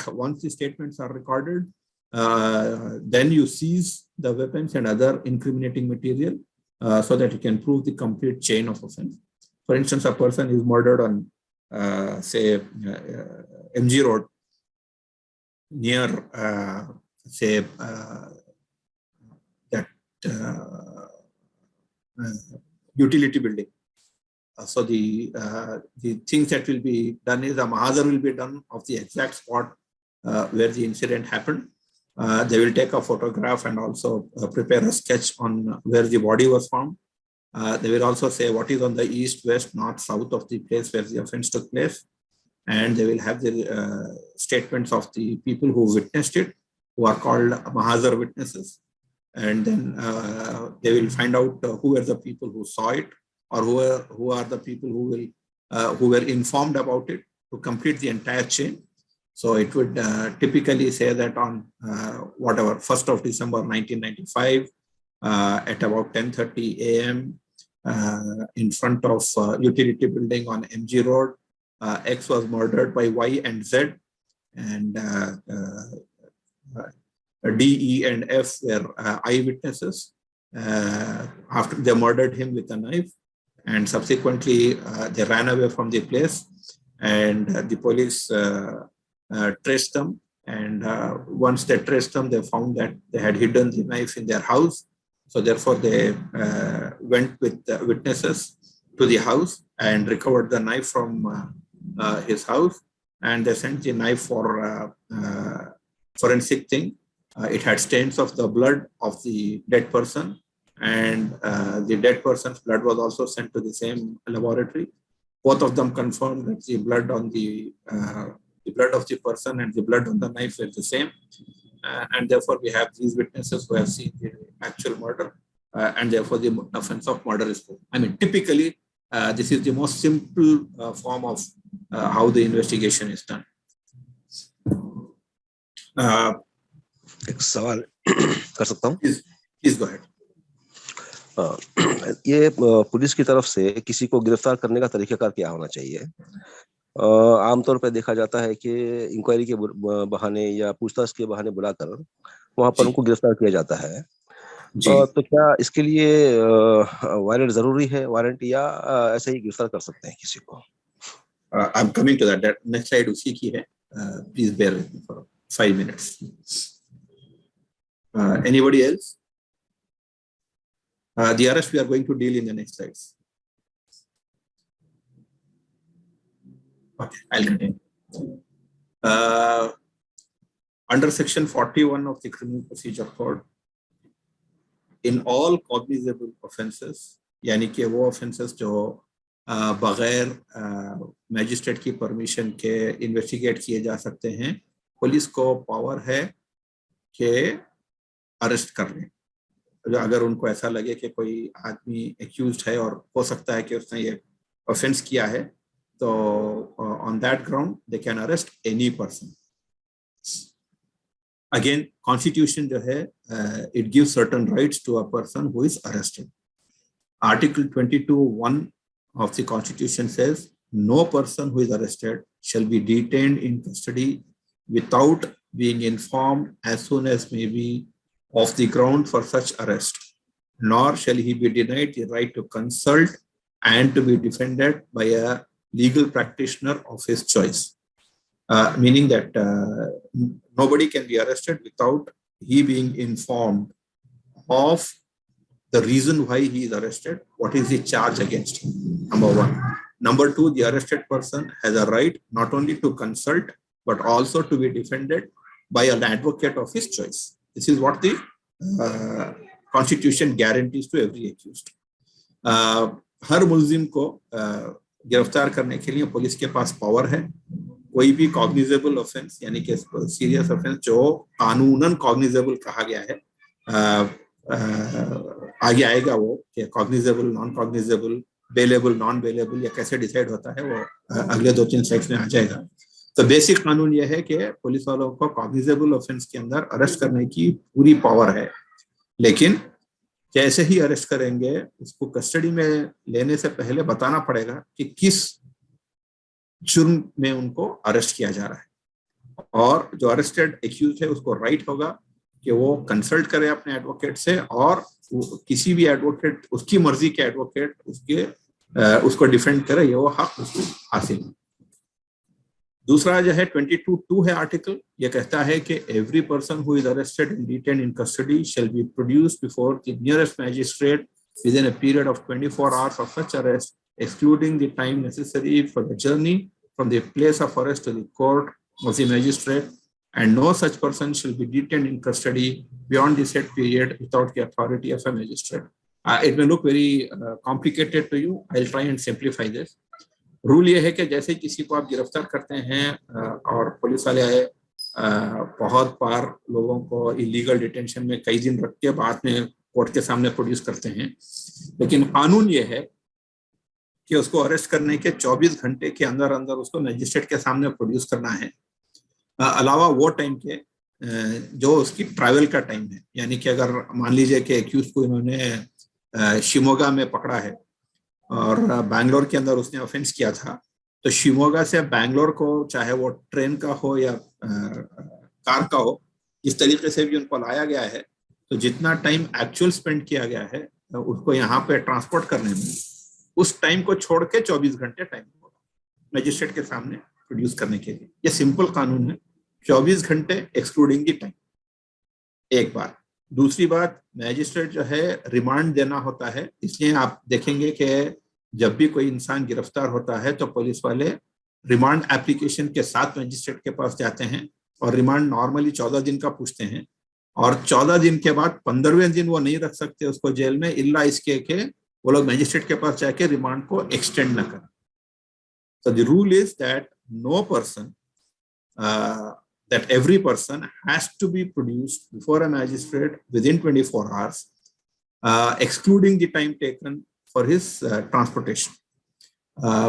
Once the statements are recorded, then you seize the weapons and other incriminating material so that you can prove the complete chain of offense. For instance, a person is murdered on, say, MG Road near, say, that utility building. So the things that will be done is a Mahadar will be done of the exact spot where the incident happened. They will take a photograph and also prepare a sketch on where the body was found. They will also say what is on the east, west, north, south of the place where the offense took place. And they will have the statements of the people who witnessed it, who are called Mahadar witnesses. And then they will find out who were the people who saw it, or who are the people who were informed about it to complete the entire chain. So it would typically say that on 1st of December 1995 at about 10:30 a.m. In front of utility building on MG Road, X was murdered by Y and Z, and D, E, and F were eyewitnesses. After they murdered him with a knife, and subsequently they ran away from the place, and the police traced them. And once they traced them, they found that they had hidden the knife in their house. So therefore, they went with the witnesses to the house and recovered the knife from his house, and they sent the knife for forensic thing. It had stains of the blood of the dead person, and the dead person's blood was also sent to the same laboratory. Both of them confirmed that the blood on the blood of the person and the blood on the knife were the same, and therefore we have these witnesses who have seen the actual murder, and therefore the offense of murder is proven. I mean, typically this is the most simple form of how the investigation is done. एक सवाल कर सकता हूँ? Please go ahead. ये police की तरफ से किसी को गिरफ्तार करने का तरीकाकार क्या होना चाहिए? आमतौर पर देखा जाता है कि इंक्वायरी के बहाने या पूछताछ के बहाने बुलाकर वहां पर उनको गिरफ्तार किया जाता है। तो क्या इसके लिए वारंट जरूरी है, वारंट, या ऐसे ही गिरफ्तार कर सकते हैं किसी को? I'm coming to that. That next slide उसी की है. Please bear with me for 5 minutes. Anybody else? The arrest we are going to deal in the next slides. Okay, I'll continue. Under section 41 of the Criminal Procedure Code, in all cognizable offences, यानी कि वो offences जो बगैर magistrate की permission के investigate किए जा सकते हैं, पुलिस को पावर है कि अरेस्ट कर लें। अगर उनको ऐसा लगे कि कोई आदमी एक्यूज्ड है और हो सकता है कि उसने ये ऑफेंस किया है, तो on that ground they can arrest any person. Again constitution जो है it gives certain rights to a person who is arrested. Article 22(1) of the Constitution says no person who is arrested shall be detained in custody without being informed as soon as may be of the ground for such arrest, nor shall he be denied the right to consult and to be defended by a legal practitioner of his choice. meaning that nobody can be arrested without he being informed of the reason why he is arrested, what is the charge against him, number one. Number two, the arrested person has a right not only to consult, but also to be defended by an advocate of his choice. This is what the Constitution guarantees to every accused. हर मुल्जिम को गिरफ्तार करने के लिए police के पास power है. कोई भी cognizable offence यानी कि सीरियस ऑफेंस जो कानूनन कॉग्निजेबल कहा गया है, आगे आएगा वो कि cognizable, non cognizable, bailable, non bailable या कैसे डिसाइड होता है, वो अगले 2-3 स्लाइड्स में आ जाएगा. तो बेसिक कानून यह है कि पुलिस वालों को कॉग्निजेबल ऑफेंस के अंदर अरेस्ट करने की पूरी पावर है, लेकिन जैसे ही अरेस्ट करेंगे उसको कस्टडी में लेने से पहले बताना पड़ेगा कि किस जुर्म में उनको अरेस्ट किया जा रहा है. और जो अरेस्टेड एक्यूज है उसको राइट होगा कि वो कंसल्ट करे अपने एडवोकेट से, और किसी भी एडवोकेट, उसकी मर्जी के एडवोकेट उसको डिफेंड करे, ये वो हक उसको हासिल है. दूसरा जो है 22(2) है आर्टिकल, ये कहता है कि every person who is arrested and detained in custody shall be produced before the nearest magistrate with in a period of 24 hours of such arrest, excluding the time necessary for the journey from the place of arrest to the court of the magistrate, and no such person shall be detained in custody beyond the said period without the authority of a magistrate. It may look very complicated to you. I'll try and simplify this. Rule ये है कि जैसे किसी को आप गिरफ्तार करते हैं और पुलिस वाले बहुत बार लोगों को इलीगल डिटेंशन में कई दिन रख के बाद में कोर्ट के सामने प्रोड्यूस करते हैं, लेकिन कानून ये है कि उसको अरेस्ट करने के 24 घंटे के अंदर अंदर उसको मजिस्ट्रेट के सामने प्रोड्यूस करना है, अलावा वो टाइम के जो उसकी ट्रैवल का टाइम है. यानी कि अगर मान लीजिए कि एक्यूज को इन्होंने शिमोगा में पकड़ा है और बैंगलोर के अंदर उसने ऑफेंस किया था, तो शिमोगा से बैंगलोर को चाहे वो ट्रेन का हो या कार का हो, इस तरीके से भी उनको लाया गया है, तो जितना टाइम एक्चुअल स्पेंड किया गया है उसको यहाँ पे ट्रांसपोर्ट करने में, उस टाइम को छोड़ के 24 घंटे टाइम होगा मजिस्ट्रेट के सामने प्रोड्यूस करने के लिए. ये सिंपल कानून है, 24 घंटे एक्सक्लूडिंग द टाइम, एक बात. दूसरी बात, मैजिस्ट्रेट जो है रिमांड देना होता है, इसलिए आप देखेंगे कि जब भी कोई इंसान गिरफ्तार होता है तो पुलिस वाले रिमांड एप्लीकेशन के साथ मैजिस्ट्रेट के पास जाते हैं, और रिमांड नॉर्मली 14 दिन का पूछते हैं, और 14 दिन के बाद 15वें दिन वो नहीं रख सकते उसको जेल में, इल्ला इसके के वो लोग मैजिस्ट्रेट के पास जाके रिमांड को एक्सटेंड न करें. So the rule is that that every person has to be produced before a magistrate within 24 hours, excluding the time taken for his transportation.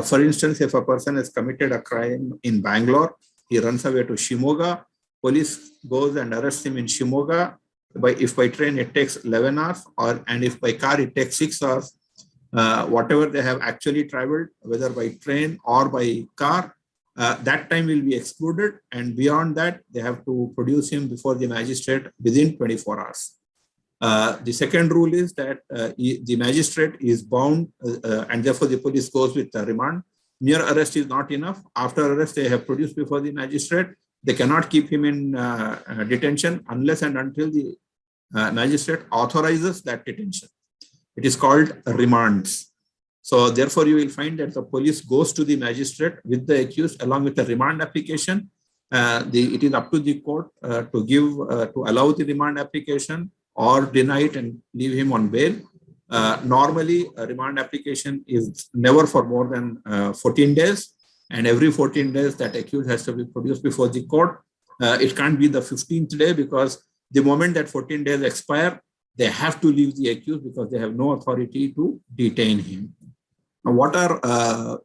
For instance, if a person has committed a crime in Bangalore, he runs away to Shimoga, police goes and arrests him in Shimoga. If by train it takes 11 hours, and if by car it takes 6 hours, whatever they have actually traveled, whether by train or by car, that time will be excluded, and beyond that, they have to produce him before the magistrate within 24 hours. The second rule is that the magistrate is bound, and therefore the police goes with the remand. Mere arrest is not enough. After arrest, they have produced before the magistrate. They cannot keep him in detention unless and until the magistrate authorizes that detention. It is called remands. So therefore, you will find that the police goes to the magistrate with the accused along with the remand application. It is up to the court to allow the remand application or deny it and leave him on bail. Normally, a remand application is never for more than 14 days. And every 14 days, that accused has to be produced before the court. It can't be the 15th day, because the moment that 14 days expire, they have to leave the accused because they have no authority to detain him. Now, what are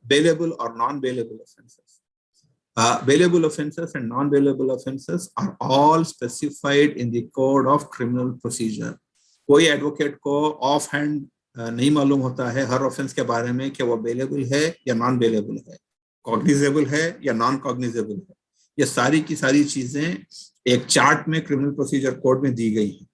bailable or non-bailable offenses? Bailable offenses and non-bailable offenses are all specified in the Code of Criminal Procedure. कोई advocate को of hand नहीं मालूम होता है हर offence के बारे में कि वो बेलेबल है या नॉन बेलेबल है, कॉग्निजेबल है या नॉन कॉग्निजेबल है. ये सारी की सारी चीजें एक चार्ट में क्रिमिनल प्रोसीजर कोड में दी गई हैं.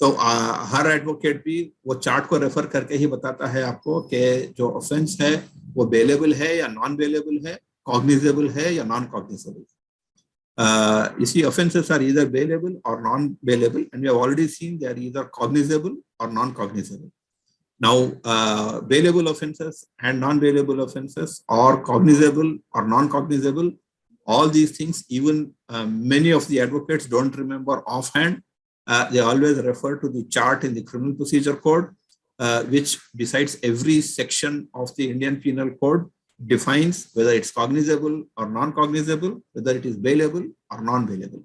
तो हर एडवोकेट भी वो चार्ट को रेफर करके ही बताता है आपको कि जो ऑफेंस है वो बेलेबल है या नॉन बेलेबल है, कॉग्निजेबल है या non cognizable. You see, offenses are either bailable or non-bailable, and we have already seen they are either cognizable or non-cognizable. Now, bailable offenses and non-bailable offenses, or cognizable or non-cognizable, all these things, even many of the advocates don't remember offhand. They always refer to the chart in the Criminal Procedure Code, which besides every section of the Indian Penal Code defines whether it's cognizable or non-cognizable, whether it is bailable or non-bailable.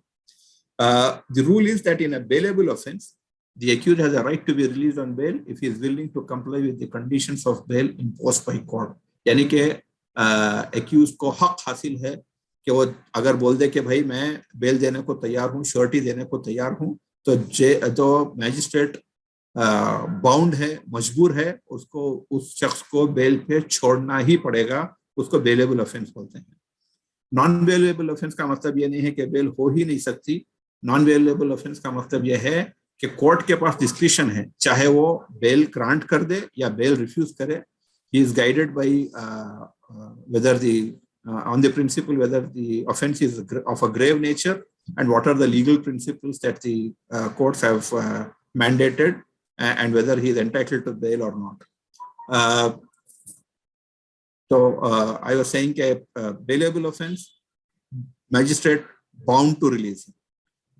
The rule is that in a bailable offense, the accused has a right to be released on bail if he is willing to comply with the conditions of bail imposed by court. यानी कि accused को हक हासिल है कि वो अगर बोल दे कि भाई मैं बेल देने को तैयार हूँ, श्योरिटी देने को तैयार हूँ, तो मैजिस्ट्रेट बाउंड है, मजबूर है, उसको उस शख्स को बेल पे छोड़ना ही पड़ेगा. उसको बेलेबल ऑफेंस बोलते हैं. नॉन बेलेबल ऑफेंस का मतलब ये नहीं है कि बेल हो ही नहीं सकती. नॉन बेलेबल ऑफेंस का मतलब यह है कि कोर्ट के पास डिस्क्रिशन है, चाहे वो बेल ग्रांट कर दे या बेल रिफ्यूज करे. He is guided by whether the on the principle whether the offense is of a grave nature and what are the legal principles that the courts have mandated, and whether he is entitled to bail or not. So I was saying that bailable offense, magistrate bound to release.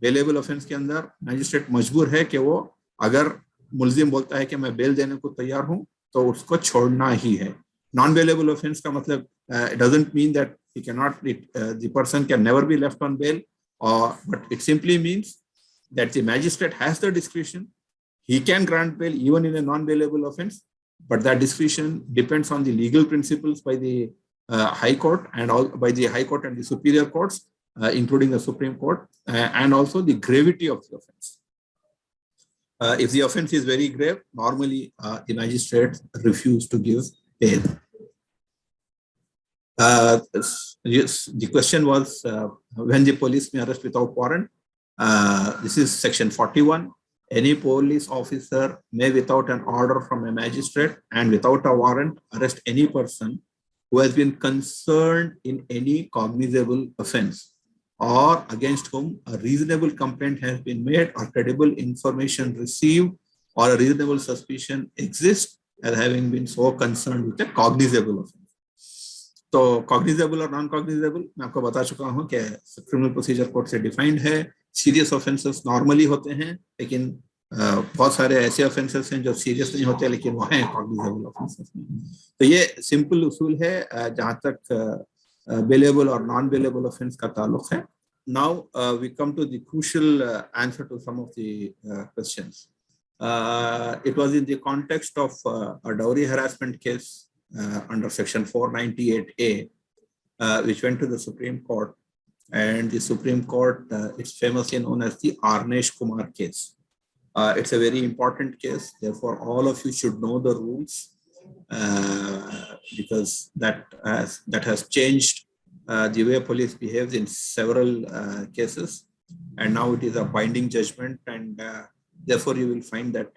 Bailable offense के अंदर magistrate मजबूर है कि वो अगर मुल्जिम बोलता है कि मैं बेल देने को तैयार हूँ तो उसको छोड़ना ही है. Non bailable offense का मतलब it doesn't mean that he cannot the person can never be left on bail, but it simply means that the magistrate has the discretion. He can grant bail even in a non-bailable offense, but that discretion depends on the legal principles by the High Court and all by the High Court and the superior courts, including the Supreme Court, and also the gravity of the offense. If the offense is very grave, normally the magistrate refuse to give bail. Yes, the question was when the police may arrest without warrant. This is section 41. Any police officer may, without an order from a magistrate and without a warrant, arrest any person who has been concerned in any cognizable offense or against whom a reasonable complaint has been made or credible information received or a reasonable suspicion exists as having been so concerned with a cognizable offense. तो cognizable और non-cognizable मैं आपको बता चुका हूँ कि criminal procedure code से defined है. सीरियस ऑफेंसेस नॉर्मली होते हैं, लेकिन बहुत सारे ऐसे ऑफेंसेस हैं जो सीरियस नहीं होते लेकिन वो हैं कॉग्निजेबल ऑफेंसेस में. तो ये सिंपल उसूल है जहाँ तक बेलेबल और नॉन बेलेबल ऑफेंस का ताल्लुक है. Now we come to the crucial answer to some of the questions. It was in the context of a dowry harassment case under section 498A, which went to the Supreme Court. And the Supreme Court, it's famously known as the Arnesh Kumar case. It's a very important case. Therefore, all of you should know the rules because that has changed the way police behaves in several cases. And now it is a binding judgment. And therefore, you will find that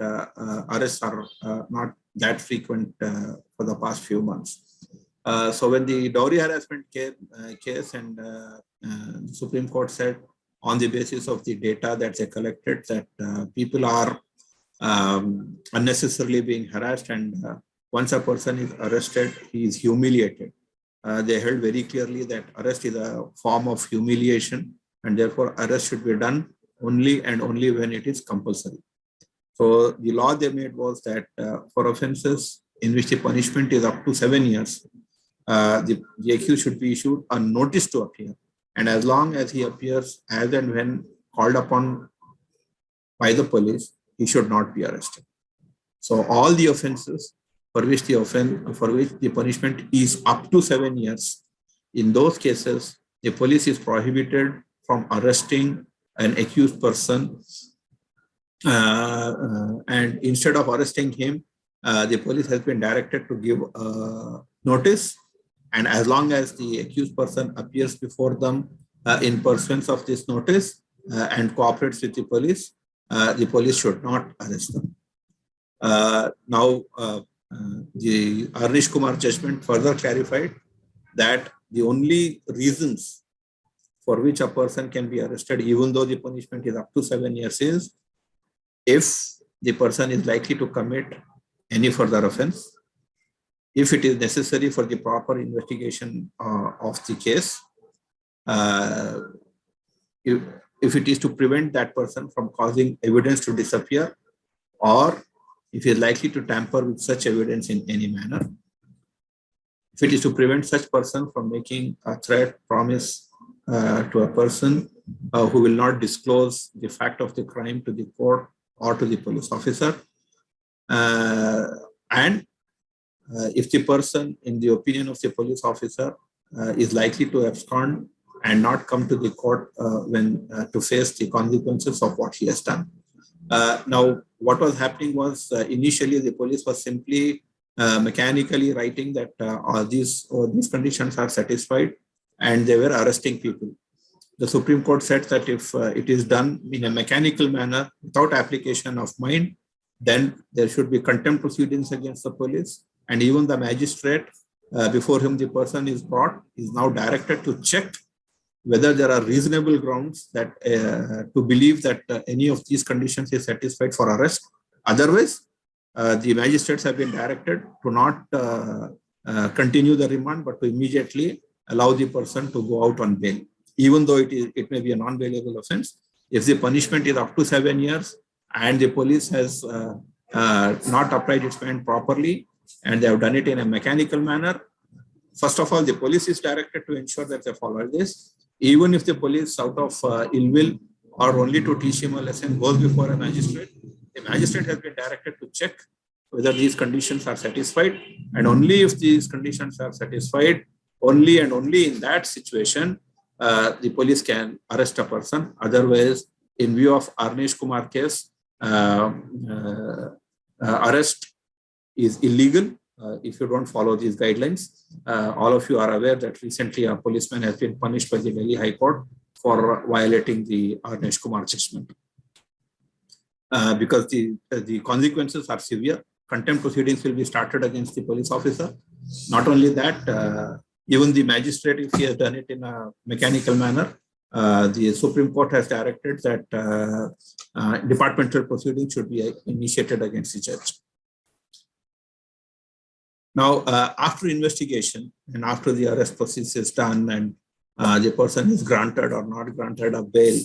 arrests are not that frequent for the past few months. So when the dowry harassment case and the Supreme Court said on the basis of the data that they collected that people are unnecessarily being harassed, and once a person is arrested, he is humiliated. They held very clearly that arrest is a form of humiliation, and therefore arrest should be done only and only when it is compulsory. So the law they made was that for offenses in which the punishment is up to 7 years, the accused should be issued a notice to appear. And as long as he appears as and when called upon by the police, he should not be arrested. So all the offenses for which the punishment is up to 7 years, in those cases, the police is prohibited from arresting an accused person. And instead of arresting him, the police has been directed to give notice. And as long as the accused person appears before them in pursuance of this notice and cooperates with the police should not arrest them. Now, the Arnesh Kumar judgment further clarified that the only reasons for which a person can be arrested even though the punishment is up to 7 years is if the person is likely to commit any further offense, if it is necessary for the proper investigation of the case, if it is to prevent that person from causing evidence to disappear, or if he is likely to tamper with such evidence in any manner, if it is to prevent such person from making a threat, promise to a person who will not disclose the fact of the crime to the court or to the police officer, and if the person, in the opinion of the police officer, is likely to abscond and not come to the court when to face the consequences of what he has done. Now, what was happening was initially the police was simply mechanically writing that these conditions are satisfied, and they were arresting people. The Supreme Court said that if it is done in a mechanical manner without application of mind, then there should be contempt proceedings against the police, and even the magistrate before whom the person is brought is now directed to check whether there are reasonable grounds that to believe that any of these conditions is satisfied for arrest. Otherwise, the magistrates have been directed to not continue the remand, but to immediately allow the person to go out on bail, even though it may be a non-bailable offense. If the punishment is up to 7 years and the police has not applied its mind properly and they have done it in a mechanical manner, first of all, the police is directed to ensure that they follow this. Even if the police, out of ill will or only to teach him a lesson, goes before a magistrate, the magistrate has been directed to check whether these conditions are satisfied, and only if these conditions are satisfied, only and only in that situation, the police can arrest a person. Otherwise, in view of Arnesh Kumar case, arrest is illegal if you don't follow these guidelines. All of you are aware that recently a policeman has been punished by the Delhi High Court for violating the Arnesh Kumar judgment. Because the consequences are severe, contempt proceedings will be started against the police officer. Not only that, even the magistrate, if he has done it in a mechanical manner, the Supreme Court has directed that departmental proceedings should be initiated against the judge. Now, after investigation and after the arrest process is done and the person is granted or not granted a bail,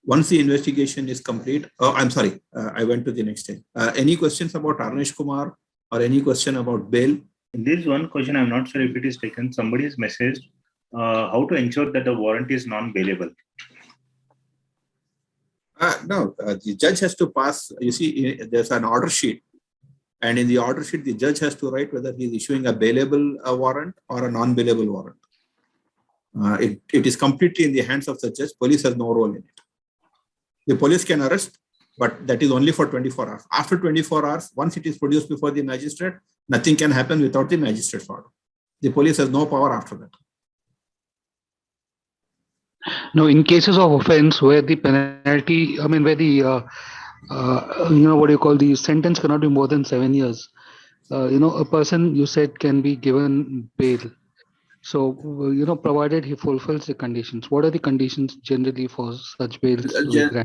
once the investigation is complete, I went to the next step. Any questions about Arnesh Kumar or any question about bail? There is one question, I'm not sure if it is taken. Somebody has messaged how to ensure that the warrant is non-bailable. No, the judge has to pass. You see, there's an order sheet. And in the order sheet, the judge has to write whether he is issuing a bailable warrant or a non-bailable warrant. It is completely in the hands of the judge. Police has no role in it. The police can arrest, but that is only for 24 hours. After 24 hours, once it is produced before the magistrate, nothing can happen without the magistrate's order. The police has no power after that. Now, in cases of offense where the penalty, where the the sentence cannot be more than 7 years, a person, you said, can be given bail. So, provided he fulfills the conditions. What are the conditions generally for such bails?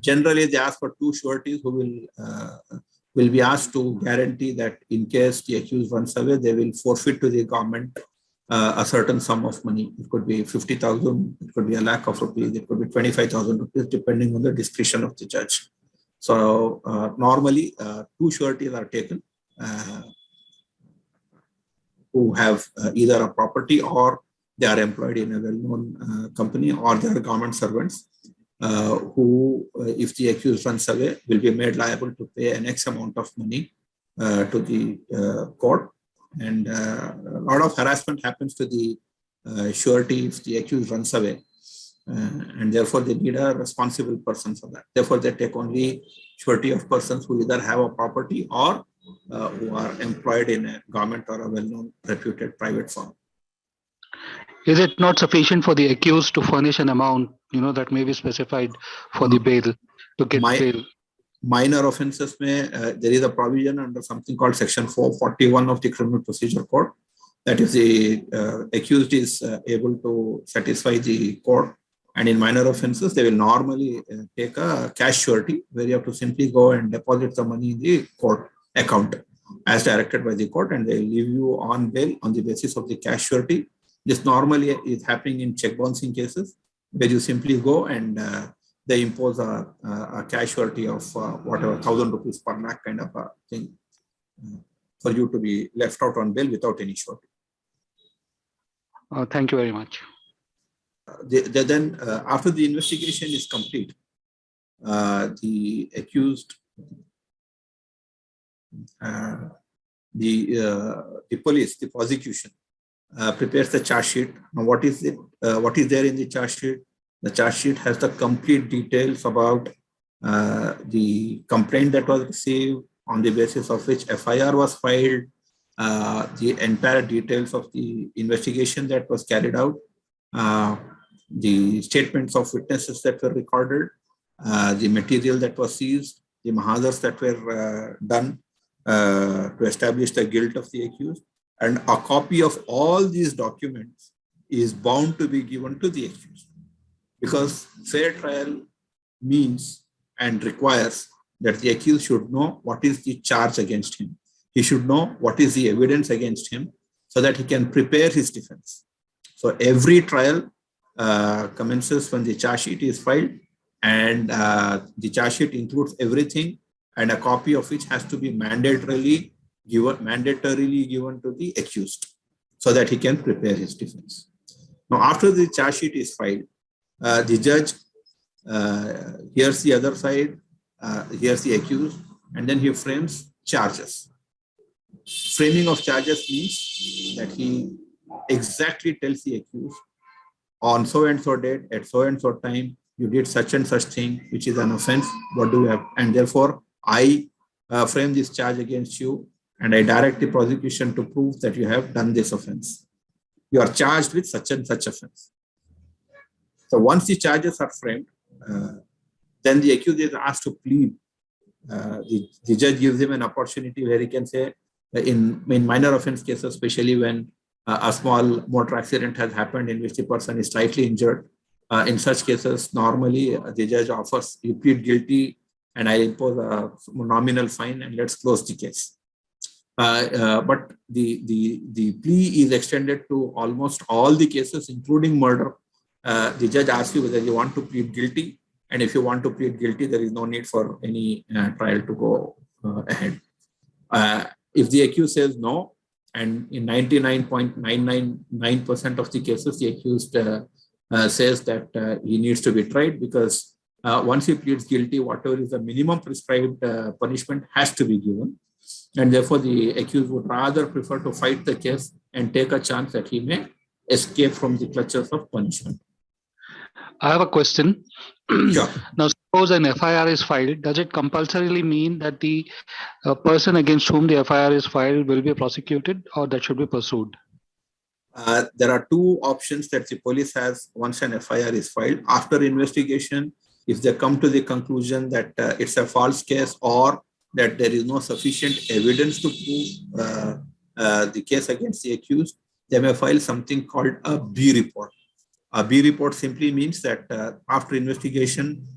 Generally, they ask for two sureties who will be asked to guarantee that in case the accused runs away, they will forfeit to the government a certain sum of money. It could be 50,000, it could be ₹1 lakh, it could be 25,000 rupees, depending on the discretion of the judge. So normally, two sureties are taken who have either a property or they are employed in a well-known company, or they are government servants who, if the accused runs away, will be made liable to pay an X amount of money to the court. And a lot of harassment happens to the surety if the accused runs away. And therefore, they need a responsible person for that. Therefore, they take only surety of persons who either have a property or who are employed in a government or a well-known reputed private firm. Is it not sufficient for the accused to furnish an amount, that may be specified for the bail to get bail? Minor offences there is a provision under something called Section 441 of the Criminal Procedure Code that if the accused is able to satisfy the court And in minor offenses, they will normally take a cash surety where you have to simply go and deposit the money in the court account as directed by the court, and they leave you on bail on the basis of the cash surety. This normally is happening in check bouncing cases where you simply go and they impose a cash surety of whatever 1,000 rupees per lakh kind of a thing for you to be left out on bail without any surety. Thank you very much. Then after the investigation is complete, the accused, the police, the prosecution prepares the charge sheet. Now, what is it? What is there in the charge sheet? The charge sheet has the complete details about the complaint that was received, on the basis of which FIR was filed, the entire details of the investigation that was carried out, the statements of witnesses that were recorded, the material that was seized, the mahadars that were done to establish the guilt of the accused, and a copy of all these documents is bound to be given to the accused, because fair trial means and requires that the accused should know what is the charge against him. He should know what is the evidence against him so that he can prepare his defense. So every trial commences when the charge sheet is filed, and the charge sheet includes everything, and a copy of which has to be mandatorily given to the accused so that he can prepare his defense. Now, after the charge sheet is filed, the judge hears the other side, hears the accused, and then he frames charges. Framing of charges means that he exactly tells the accused, on so and so date, at so and so time, you did such and such thing, which is an offense. What do you have? And therefore, I frame this charge against you, and I direct the prosecution to prove that you have done this offense. You are charged with such and such offense. So once the charges are framed, then the accused is asked to plead. The judge gives him an opportunity where he can say, in minor offense cases, especially when a small motor accident has happened in which the person is slightly injured, in such cases, normally the judge offers, you plead guilty and I impose a nominal fine and let's close the case. But the plea is extended to almost all the cases, including murder. The judge asks you whether you want to plead guilty, and if you want to plead guilty, there is no need for any trial to go ahead. If the accused says no, and in 99.999% of the cases, the accused says that he needs to be tried, because once he pleads guilty, whatever is the minimum prescribed punishment has to be given. And therefore, the accused would rather prefer to fight the case and take a chance that he may escape from the clutches of punishment. I have a question. Sure. Now, suppose an FIR is filed, does it compulsorily mean that the person against whom the FIR is filed will be prosecuted, or that should be pursued? There are two options that the police has once an FIR is filed. After investigation, if they come to the conclusion that it's a false case, or that there is no sufficient evidence to prove the case against the accused, they may file something called a B report. A B report simply means that after investigation,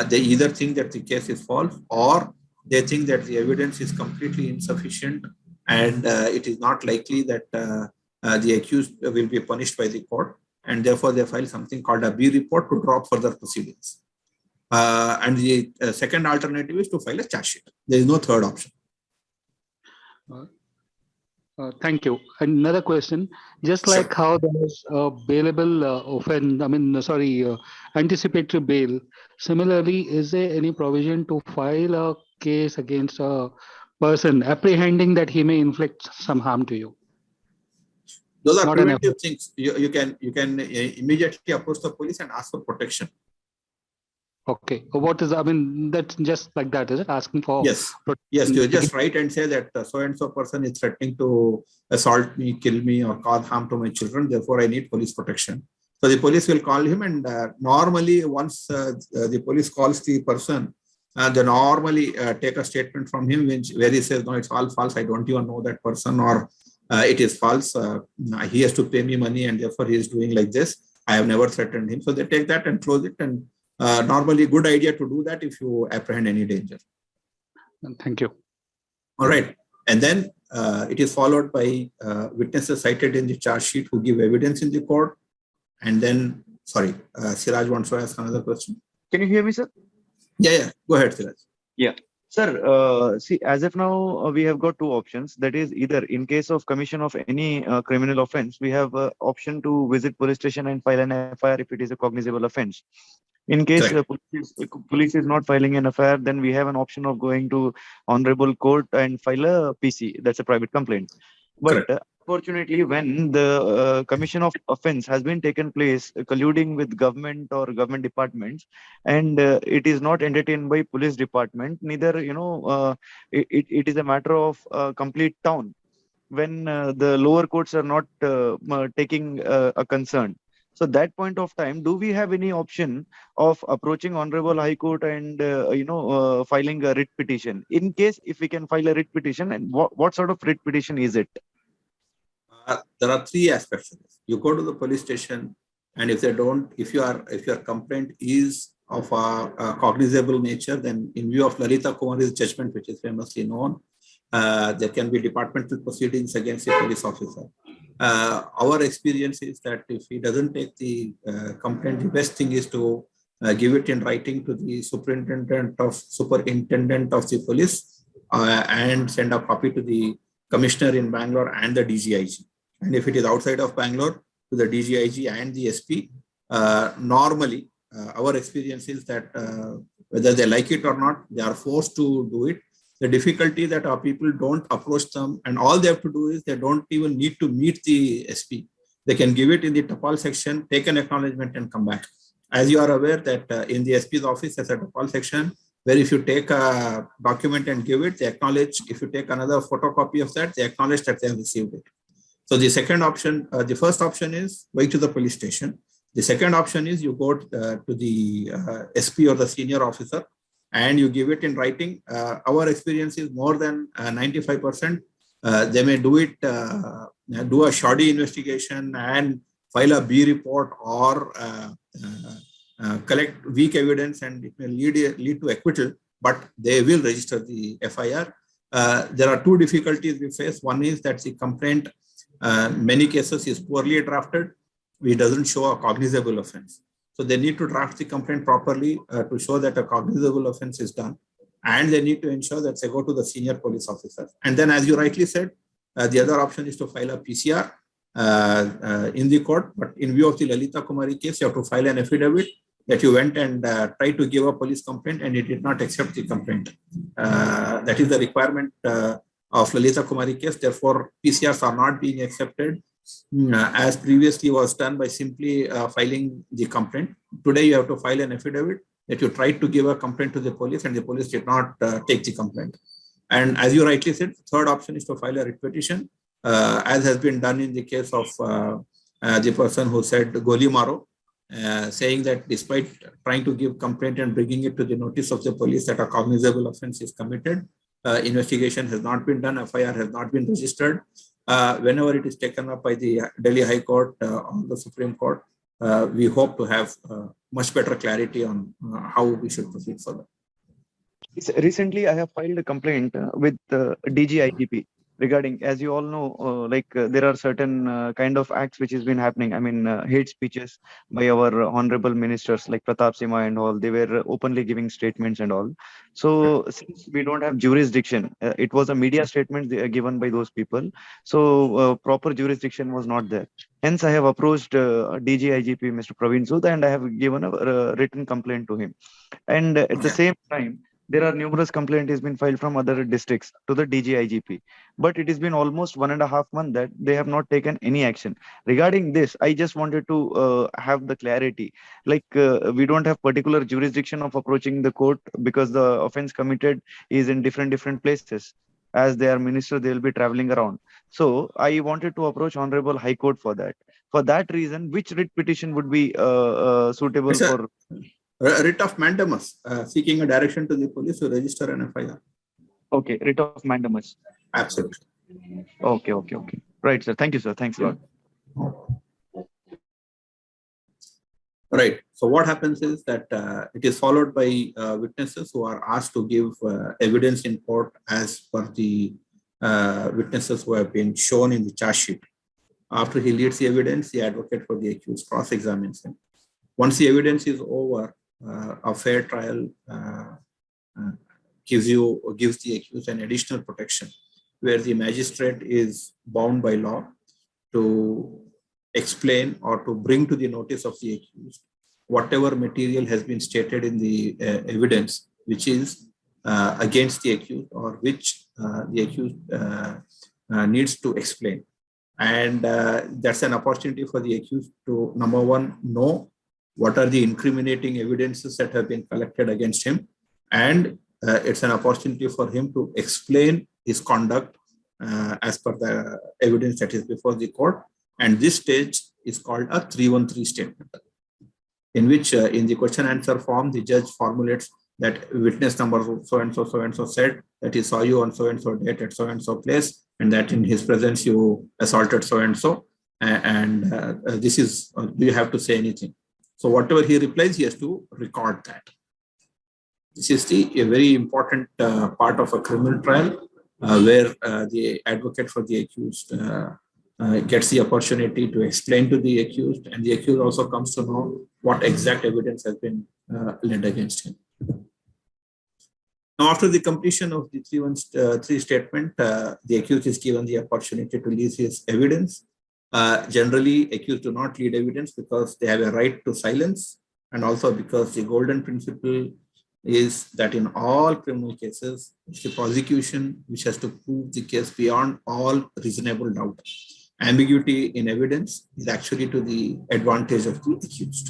they either think that the case is false, or they think that the evidence is completely insufficient and it is not likely that the accused will be punished by the court, and therefore they file something called a B report to drop further proceedings. And the second alternative is to file a charge sheet. There is no third option. Thank you. Another question, just Sure. like how there is a bailable anticipatory bail, similarly, is there any provision to file a case against a person apprehending that he may inflict some harm to you? Those are Not an preventive things. You can immediately approach the police and ask for protection. Okay. What is, that's just like that, is it? Asking for Yes. protection Yes, you just write and say that so and so person is threatening to assault me, kill me, or cause harm to my children. Therefore, I need police protection. So the police will call him, and normally once the police calls the person, they normally take a statement from him where he says, no, it's all false. I don't even know that person, or it is false. He has to pay me money and therefore he is doing like this. I have never threatened him. So they take that and close it. And normally good idea to do that if you apprehend any danger. Thank you. All right. And then it is followed by witnesses cited in the charge sheet who give evidence in the court. And then, sorry, Siraj wants to ask another question. Can you hear me, sir? Yeah. Go ahead, Siraj. Yeah. Sir, see, as of now, we have got two options. That is, either in case of commission of any criminal offense, we have option to visit police station and file an FIR if it is a cognizable offense. In case police is not filing an FIR, then we have an option of going to honorable court and file a PC. That's a private complaint. But unfortunately, when the commission of offense has been taken place colluding with government or government departments, and it is not entertained by police department, neither, it is a matter of complete town. When the lower courts are not taking a concern. So that point of time, do we have any option of approaching Honorable High Court and filing a writ petition? In case if we can file a writ petition, and what sort of writ petition is it? There are three aspects of this. You go to the police station, and if your complaint is of a cognizable nature, then in view of Lalita Kumari's judgment, which is famously known, there can be departmental proceedings against a police officer. Our experience is that if he doesn't take the complaint, the best thing is to give it in writing to the superintendent of the police and send a copy to the commissioner in Bangalore and the DGIG. And if it is outside of Bangalore, to the DGIG and the SP. Normally, our experience is that whether they like it or not, they are forced to do it. The difficulty that our people don't approach them, and all they have to do is they don't even need to meet the SP. They can give it in the Tapal section, take an acknowledgement and come back. As you are aware that in the SP's office, there's a Tapal section where if you take a document and give it, they acknowledge. If you take another photocopy of that, they acknowledge that they have received it. So the second option, the first option is going to the police station. The second option is you go to the SP or the senior officer and you give it in writing. Our experience is more than 95%. They may do it, do a shoddy investigation and file a B report or collect weak evidence, and it may lead to acquittal, but they will register the FIR. There are two difficulties we face. One is that the complaint, many cases, is poorly drafted. It doesn't show a cognizable offense. So they need to draft the complaint properly to show that a cognizable offense is done. And they need to ensure that they go to the senior police officer. And then, as you rightly said, the other option is to file a PCR in the court. But in view of the Lalita Kumari case, you have to file an affidavit that you went and tried to give a police complaint and it did not accept the complaint. That is the requirement of Lalita Kumari case. Therefore, PCRs are not being accepted as previously was done by simply filing the complaint. Today, you have to file an affidavit that you tried to give a complaint to the police and the police did not take the complaint. And as you rightly said, the third option is to file a writ petition, as has been done in the case of the person who said Goli Maro, saying that despite trying to give complaint and bringing it to the notice of the police that a cognizable offense is committed, investigation has not been done, FIR has not been registered. Whenever it is taken up by the Delhi High Court or the Supreme Court, we hope to have much better clarity on how we should proceed further. Recently, I have filed a complaint with DGIGP regarding, as you all know, there are certain kind of acts which has been happening. I mean, hate speeches by our honorable ministers like Pratap Sima and all. They were openly giving statements and all. So since we don't have jurisdiction, it was a media statement given by those people. So proper jurisdiction was not there. Hence, I have approached DGIGP, Mr. Praveen Sood, and I have given a written complaint to him. And at the same time, there are numerous complaints has been filed from other districts to the DGIGP, but it has been almost 1.5 months that they have not taken any action. Regarding this, I just wanted to have the clarity. We don't have particular jurisdiction of approaching the court because the offense committed is in different places. As they are minister, they will be traveling around. So I wanted to approach Honorable High Court for that. For that reason, which writ petition would be suitable for? A writ of mandamus, seeking a direction to the police to register an FIR. Okay, writ of mandamus. Absolutely. Okay. Right, sir. Thank you, sir. Thanks a lot. Right. So what happens is that it is followed by witnesses who are asked to give evidence in court as per the witnesses who have been shown in the charge sheet. After he leads the evidence, the advocate for the accused cross-examines him. Once the evidence is over, a fair trial gives the accused an additional protection, where the magistrate is bound by law to explain or to bring to the notice of the accused whatever material has been stated in the evidence which is against the accused or which the accused needs to explain. And that's an opportunity for the accused to, number one, know what are the incriminating evidences that have been collected against him. And it's an opportunity for him to explain his conduct as per the evidence that is before the court. And this stage is called a 313 statement, in which in the question answer form, the judge formulates that witness number so-and-so said that he saw you on so-and-so date at so-and-so place, and that in his presence you assaulted so-and-so. And this is, do you have to say anything? So whatever he replies, he has to record that. This is a very important part of a criminal trial where the advocate for the accused gets the opportunity to explain to the accused, and the accused also comes to know what exact evidence has been led against him. Now, after the completion of the 313 statement, the accused is given the opportunity to leave his evidence. Generally, accused do not lead evidence because they have a right to silence, and also because the golden principle is that in all criminal cases, it's the prosecution which has to prove the case beyond all reasonable doubt. Ambiguity in evidence is actually to the advantage of the accused.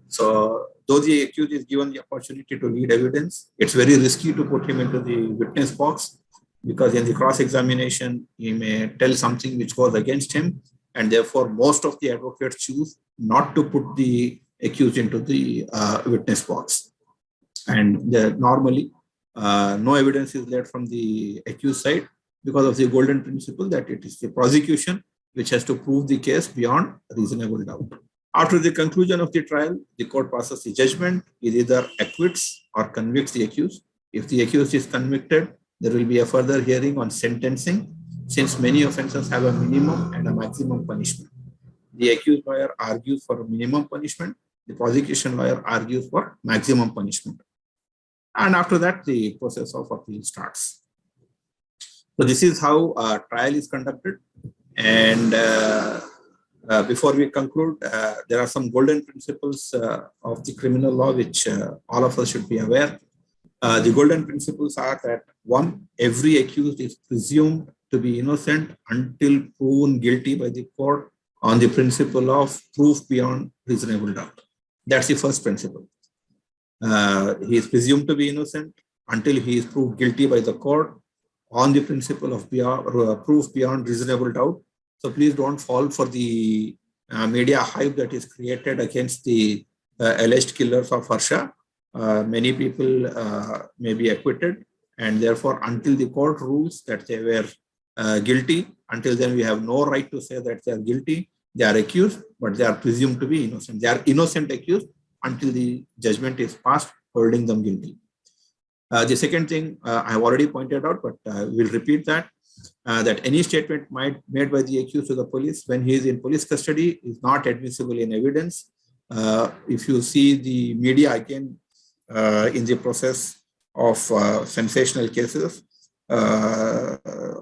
So, though the accused is given the opportunity to lead evidence, it's very risky to put him into the witness box, because in the cross-examination, he may tell something which goes against him, and therefore most of the advocates choose not to put the accused into the witness box. And normally, no evidence is led from the accused side because of the golden principle that it is the prosecution which has to prove the case beyond reasonable doubt. After the conclusion of the trial, the court passes the judgment. It either acquits or convicts the accused. If the accused is convicted, there will be a further hearing on sentencing, since many offenses have a minimum and a maximum punishment. The accused lawyer argues for a minimum punishment. The prosecution lawyer argues for maximum punishment. And after that, the process of appeal starts. So this is how a trial is conducted. And before we conclude, there are some golden principles of the criminal law which all of us should be aware. The golden principles are that, one, every accused is presumed to be innocent until proven guilty by the court on the principle of proof beyond reasonable doubt. That's the first principle. He is presumed to be innocent until he is proved guilty by the court on the principle of proof beyond reasonable doubt. So please don't fall for the media hype that is created against the alleged killers of Harsha. Many people may be acquitted, and therefore until the court rules that they were guilty, until then we have no right to say that they are guilty. They are accused, but they are presumed to be innocent. They are innocent accused until the judgment is passed holding them guilty. The second thing I have already pointed out, but we'll repeat that, that any statement made by the accused to the police when he is in police custody is not admissible in evidence. If you see the media again in the process of sensational cases,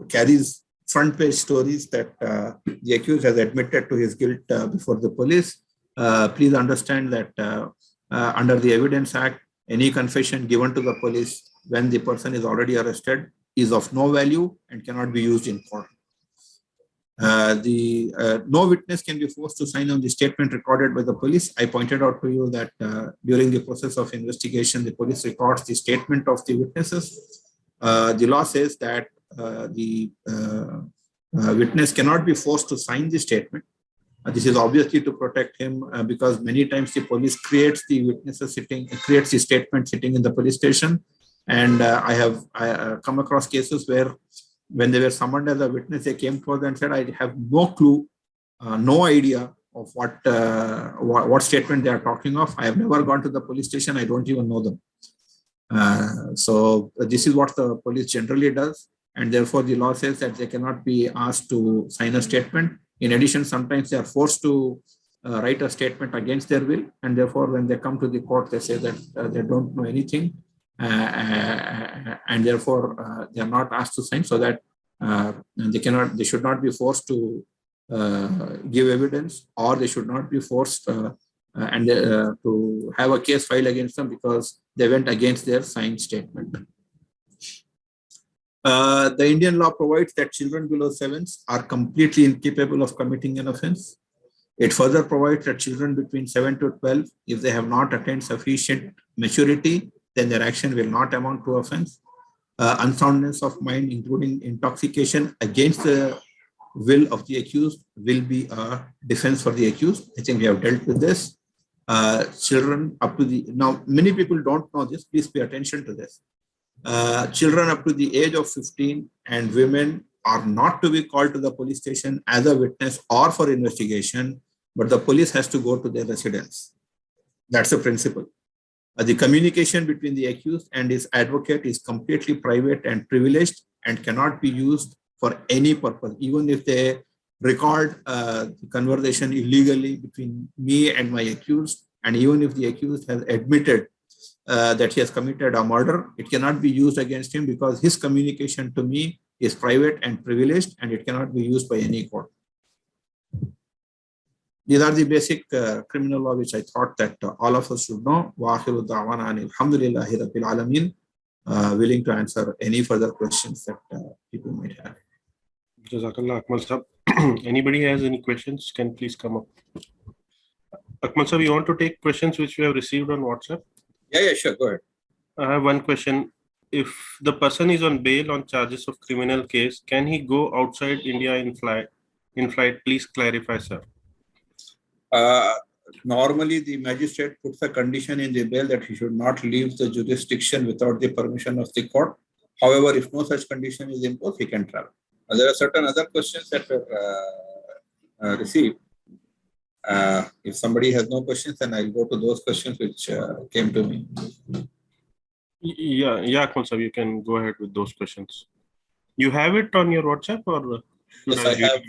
carries front page stories that the accused has admitted to his guilt before the police. Please understand that under the Evidence Act, any confession given to the police when the person is already arrested is of no value and cannot be used in court. No witness can be forced to sign on the statement recorded by the police. I pointed out to you that during the process of investigation, the police records the statement of the witnesses. The law says that the witness cannot be forced to sign the statement. This is obviously to protect him because many times the police creates the statement sitting in the police station. And I have come across cases where when they were summoned as a witness, they came forward and said, I have no clue, no idea of what statement they are talking of. I have never gone to the police station. I don't even know them. So this is what the police generally does. And therefore, the law says that they cannot be asked to sign a statement. In addition, sometimes they are forced to write a statement against their will. And therefore, when they come to the court, they say that they don't know anything. And therefore, they are not asked to sign, so that they should not be forced to give evidence, or they should not be forced to have a case filed against them because they went against their signed statement. The Indian law provides that children below 7 are completely incapable of committing an offense. It further provides that children between 7 to 12, if they have not attained sufficient maturity, then their action will not amount to offense. Unsoundness of mind, including intoxication against the will of the accused, will be a defense for the accused. I think we have dealt with this. Children up to the, now many people don't know this, please pay attention to this. Children up to the age of 15 and women are not to be called to the police station as a witness or for investigation, but the police has to go to their residence. That's the principle. The communication between the accused and his advocate is completely private and privileged and cannot be used for any purpose, even if they record the conversation illegally between me and my accused, and even if the accused has admitted that he has committed a murder, it cannot be used against him because his communication to me is private and privileged, and it cannot be used by any court. These are the basic criminal law which I thought that all of us should know. Wa akhiru da'wana anil hamdulillahi rabbil alameen. Willing to answer any further questions that people might have. Jazakallah, Akmal Sahab. Anybody has any questions, can please come up. Akmal Sahab, you want to take questions which we have received on WhatsApp? Yeah, sure, go ahead. I have one question. If the person is on bail on charges of criminal case, can he go outside India in flight? Please clarify, sir. Normally, the magistrate puts a condition in the bail that he should not leave the jurisdiction without the permission of the court. However, if no such condition is imposed, he can travel. There are certain other questions that were received. If somebody has no questions, then I'll go to those questions which came to me. Yeah, Akmal Sahab, you can go ahead with those questions. You have it on your WhatsApp, or should Yes, I I read have.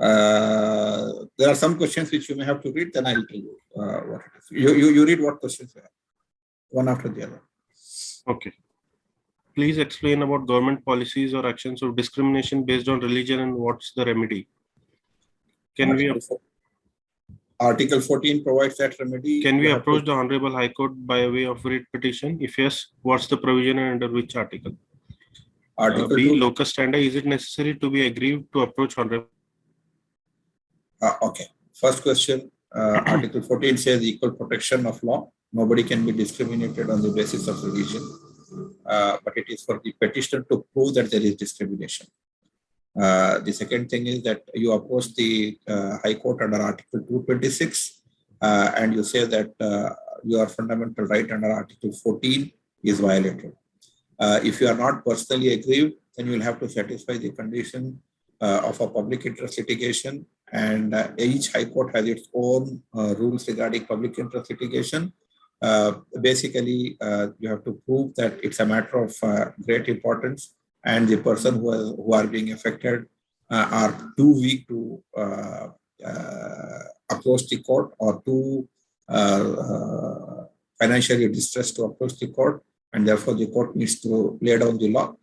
it? There are some questions which you may have to read, then I'll tell you what it is. You read what questions you have, one after the other. Okay. Please explain about government policies or actions of discrimination based on religion and what's the remedy. Can we Article 14 provides that remedy. Can we approach the Honorable High Court by way of writ petition? If yes, what's the provision and under which article? Article B, 2. locus standi, is it necessary to be aggrieved to approach Honorable? Okay. First question, Article 14 says equal protection of law. Nobody can be discriminated on the basis of religion. But it is for the petitioner to prove that there is discrimination. The second thing is that you approach the High Court under Article 226 and you say that your fundamental right under Article 14 is violated. If you are not personally aggrieved, then you will have to satisfy the condition of a public interest litigation, and each High Court has its own rules regarding public interest litigation. Basically, you have to prove that it's a matter of great importance, and the person who are being affected are too weak to approach the court, or too financially distressed to approach the court, and therefore the court needs to lay down the law.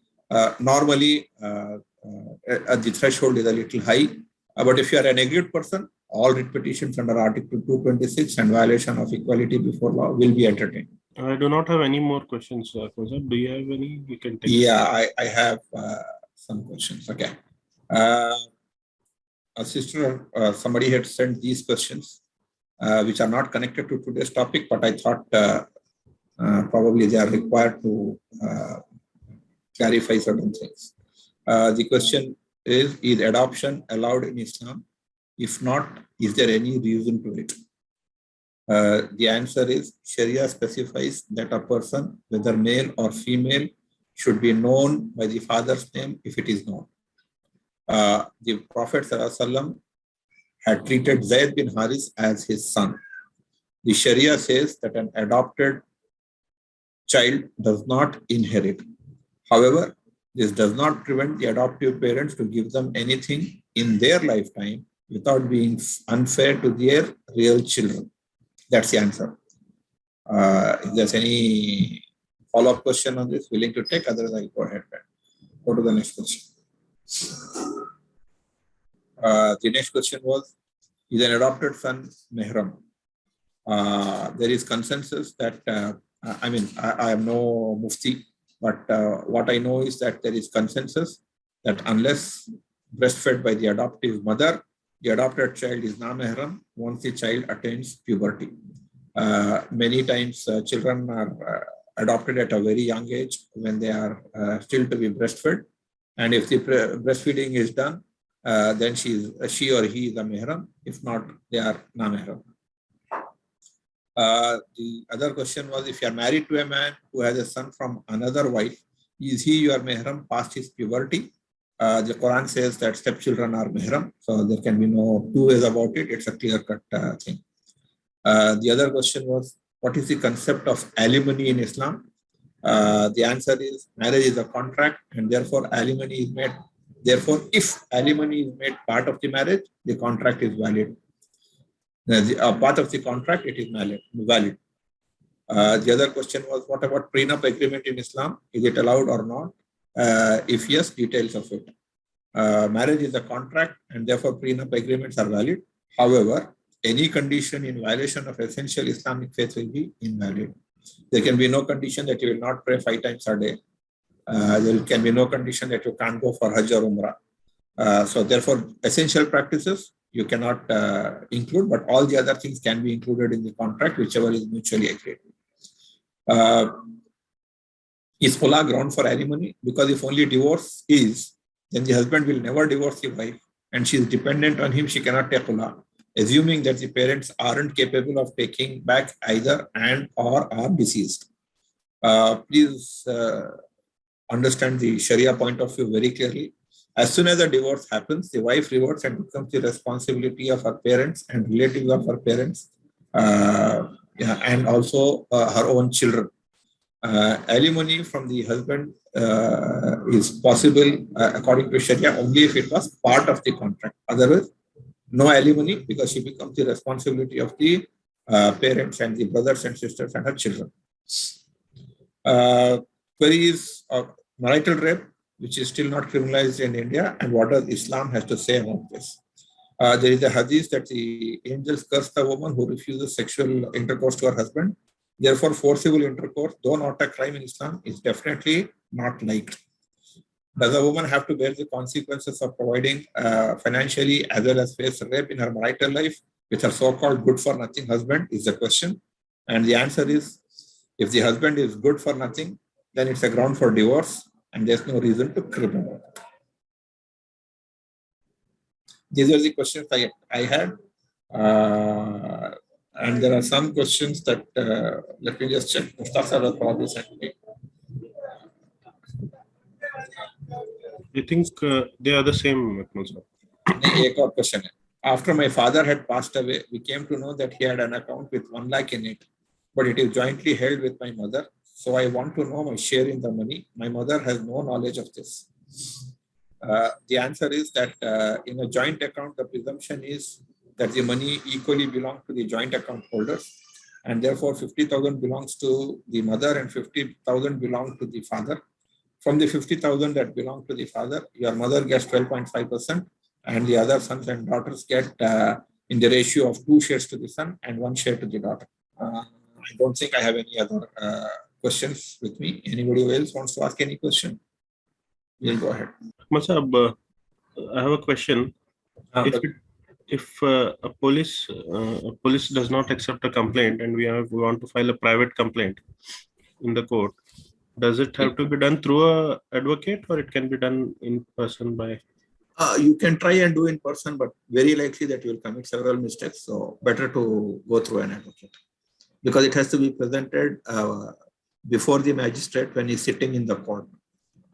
Normally, the threshold is a little high, but if you are an aggrieved person, all writ petitions under Article 226 and violation of equality before law will be entertained. I do not have any more questions, sir. Do you have any? We can take. Yeah, I have some questions. Okay. Sister, somebody had sent these questions, which are not connected to today's topic, but I thought probably they are required to clarify certain things. The question is adoption allowed in Islam? If not, is there any reason to it? The answer is Sharia specifies that a person, whether male or female, should be known by the father's name if it is known. The Prophet ﷺ had treated Zayd bin Haris as his son. The Sharia says that an adopted child does not inherit. However, this does not prevent the adoptive parents to give them anything in their lifetime without being unfair to their real children. That's the answer. If there's any follow-up question on this, willing to take, otherwise I'll go ahead and go to the next question. The next question was, is an adopted son Mehram? There is consensus that, I am no mufti, but what I know is that there is consensus that unless breastfed by the adoptive mother, the adopted child is na-mehram once the child attains puberty. Many times children are adopted at a very young age when they are still to be breastfed. And if the breastfeeding is done, then she or he is a mehram. If not, they are na-mehram. The other question was, if you are married to a man who has a son from another wife, is he your mehram past his puberty? The Quran says that stepchildren are mehram, so there can be no two ways about it. It's a clear-cut thing. The other question was, what is the concept of alimony in Islam? The answer is, marriage is a contract, and therefore alimony is made. Therefore, if alimony is made part of the marriage, the contract is valid. Part of the contract, it is valid. The other question was, what about prenup agreement in Islam? Is it allowed or not? If yes, details of it. Marriage is a contract, and therefore prenup agreements are valid. However, any condition in violation of essential Islamic faith will be invalid. There can be no condition that you will not pray 5 times a day. There can be no condition that you can't go for Hajj or Umrah. So therefore, essential practices you cannot include, but all the other things can be included in the contract, whichever is mutually agreed. Is khula ground for alimony? Because if only divorce is, then the husband will never divorce the wife, and she is dependent on him, she cannot take khula, assuming that the parents aren't capable of taking back either and or are deceased. Please understand the Sharia point of view very clearly. As soon as a divorce happens, the wife reverts and becomes the responsibility of her parents and relatives of her parents, and also her own children. Alimony from the husband is possible according to Sharia only if it was part of the contract. Otherwise, no alimony, because she becomes the responsibility of the parents and the brothers and sisters and her children. Queries of marital rape, which is still not criminalized in India, and what does Islam has to say about this? There is a hadith that the angels curse the woman who refuses sexual intercourse to her husband. Therefore, forcible intercourse, though not a crime in Islam, is definitely not liked. Does a woman have to bear the consequences of providing financially as well as face rape in her marital life with her so-called good-for-nothing husband is the question. And the answer is, if the husband is good for nothing, then it's a ground for divorce, and there's no reason to criminalize. These are the questions I had. And there are some questions that, let me just check. Mustafa will probably send me. I think they are the same, Akmal sir. Ek aur question hai. After my father had passed away, we came to know that he had an account with 1 lakh in it, but it is jointly held with my mother. So I want to know my share in the money. My mother has no knowledge of this. The answer is that in a joint account, the presumption is that the money equally belongs to the joint account holders, and therefore 50,000 belongs to the mother and 50,000 belongs to the father. From the 50,000 that belong to the father, your mother gets 12.5%, and the other sons and daughters get in the ratio of 2 shares to the son and 1 share to the daughter. I don't think I have any other questions with me. Anybody else wants to ask any question? We'll go ahead. Akmal sir, I have a question. If a police does not accept a complaint and we want to file a private complaint in the court, does it have to be done through a advocate, or it can be done in person by? You can try and do in person, but very likely that you will commit several mistakes. So better to go through an advocate, because it has to be presented before the magistrate when he's sitting in the court.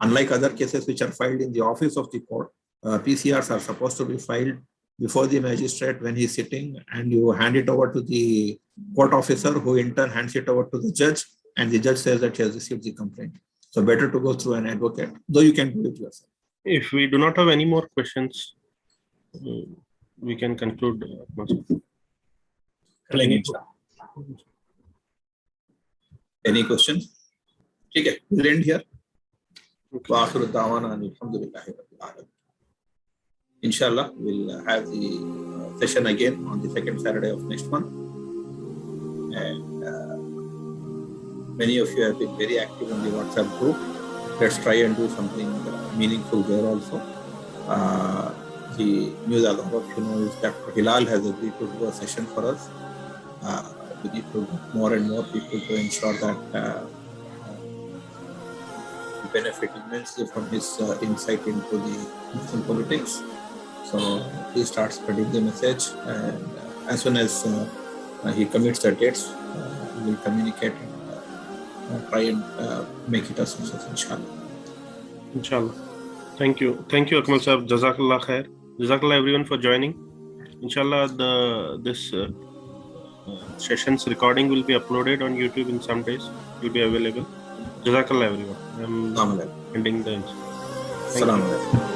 Unlike other cases which are filed in the office of the court, PCRs are supposed to be filed before the magistrate when he's sitting, and you hand it over to the court officer, who in turn hands it over to the judge, and the judge says that he has received the complaint. So better to go through an advocate, though you can do it yourself. If we do not have any more questions, we can conclude. Any questions? Okay, we'll end here. Inshallah, we'll have the session again on the second Saturday of next month. And many of you have been very active on the WhatsApp group. Let's try and do something meaningful there also. The news, a lot of you know, is that Hilal has agreed to do a session for us. We need to get more and more people to ensure that we benefit immensely from his insight into the Muslim politics. So please start spreading the message, and as soon as he commits the dates, we will communicate and try and make it a success, inshallah. Inshallah. Thank you, Akmal Sahab. Jazakallah khair. Jazakallah everyone for joining. Inshallah, this session's recording will be uploaded on YouTube in some days. It will be available. Jazakallah everyone. I'm ending the. Assalamu alaikum.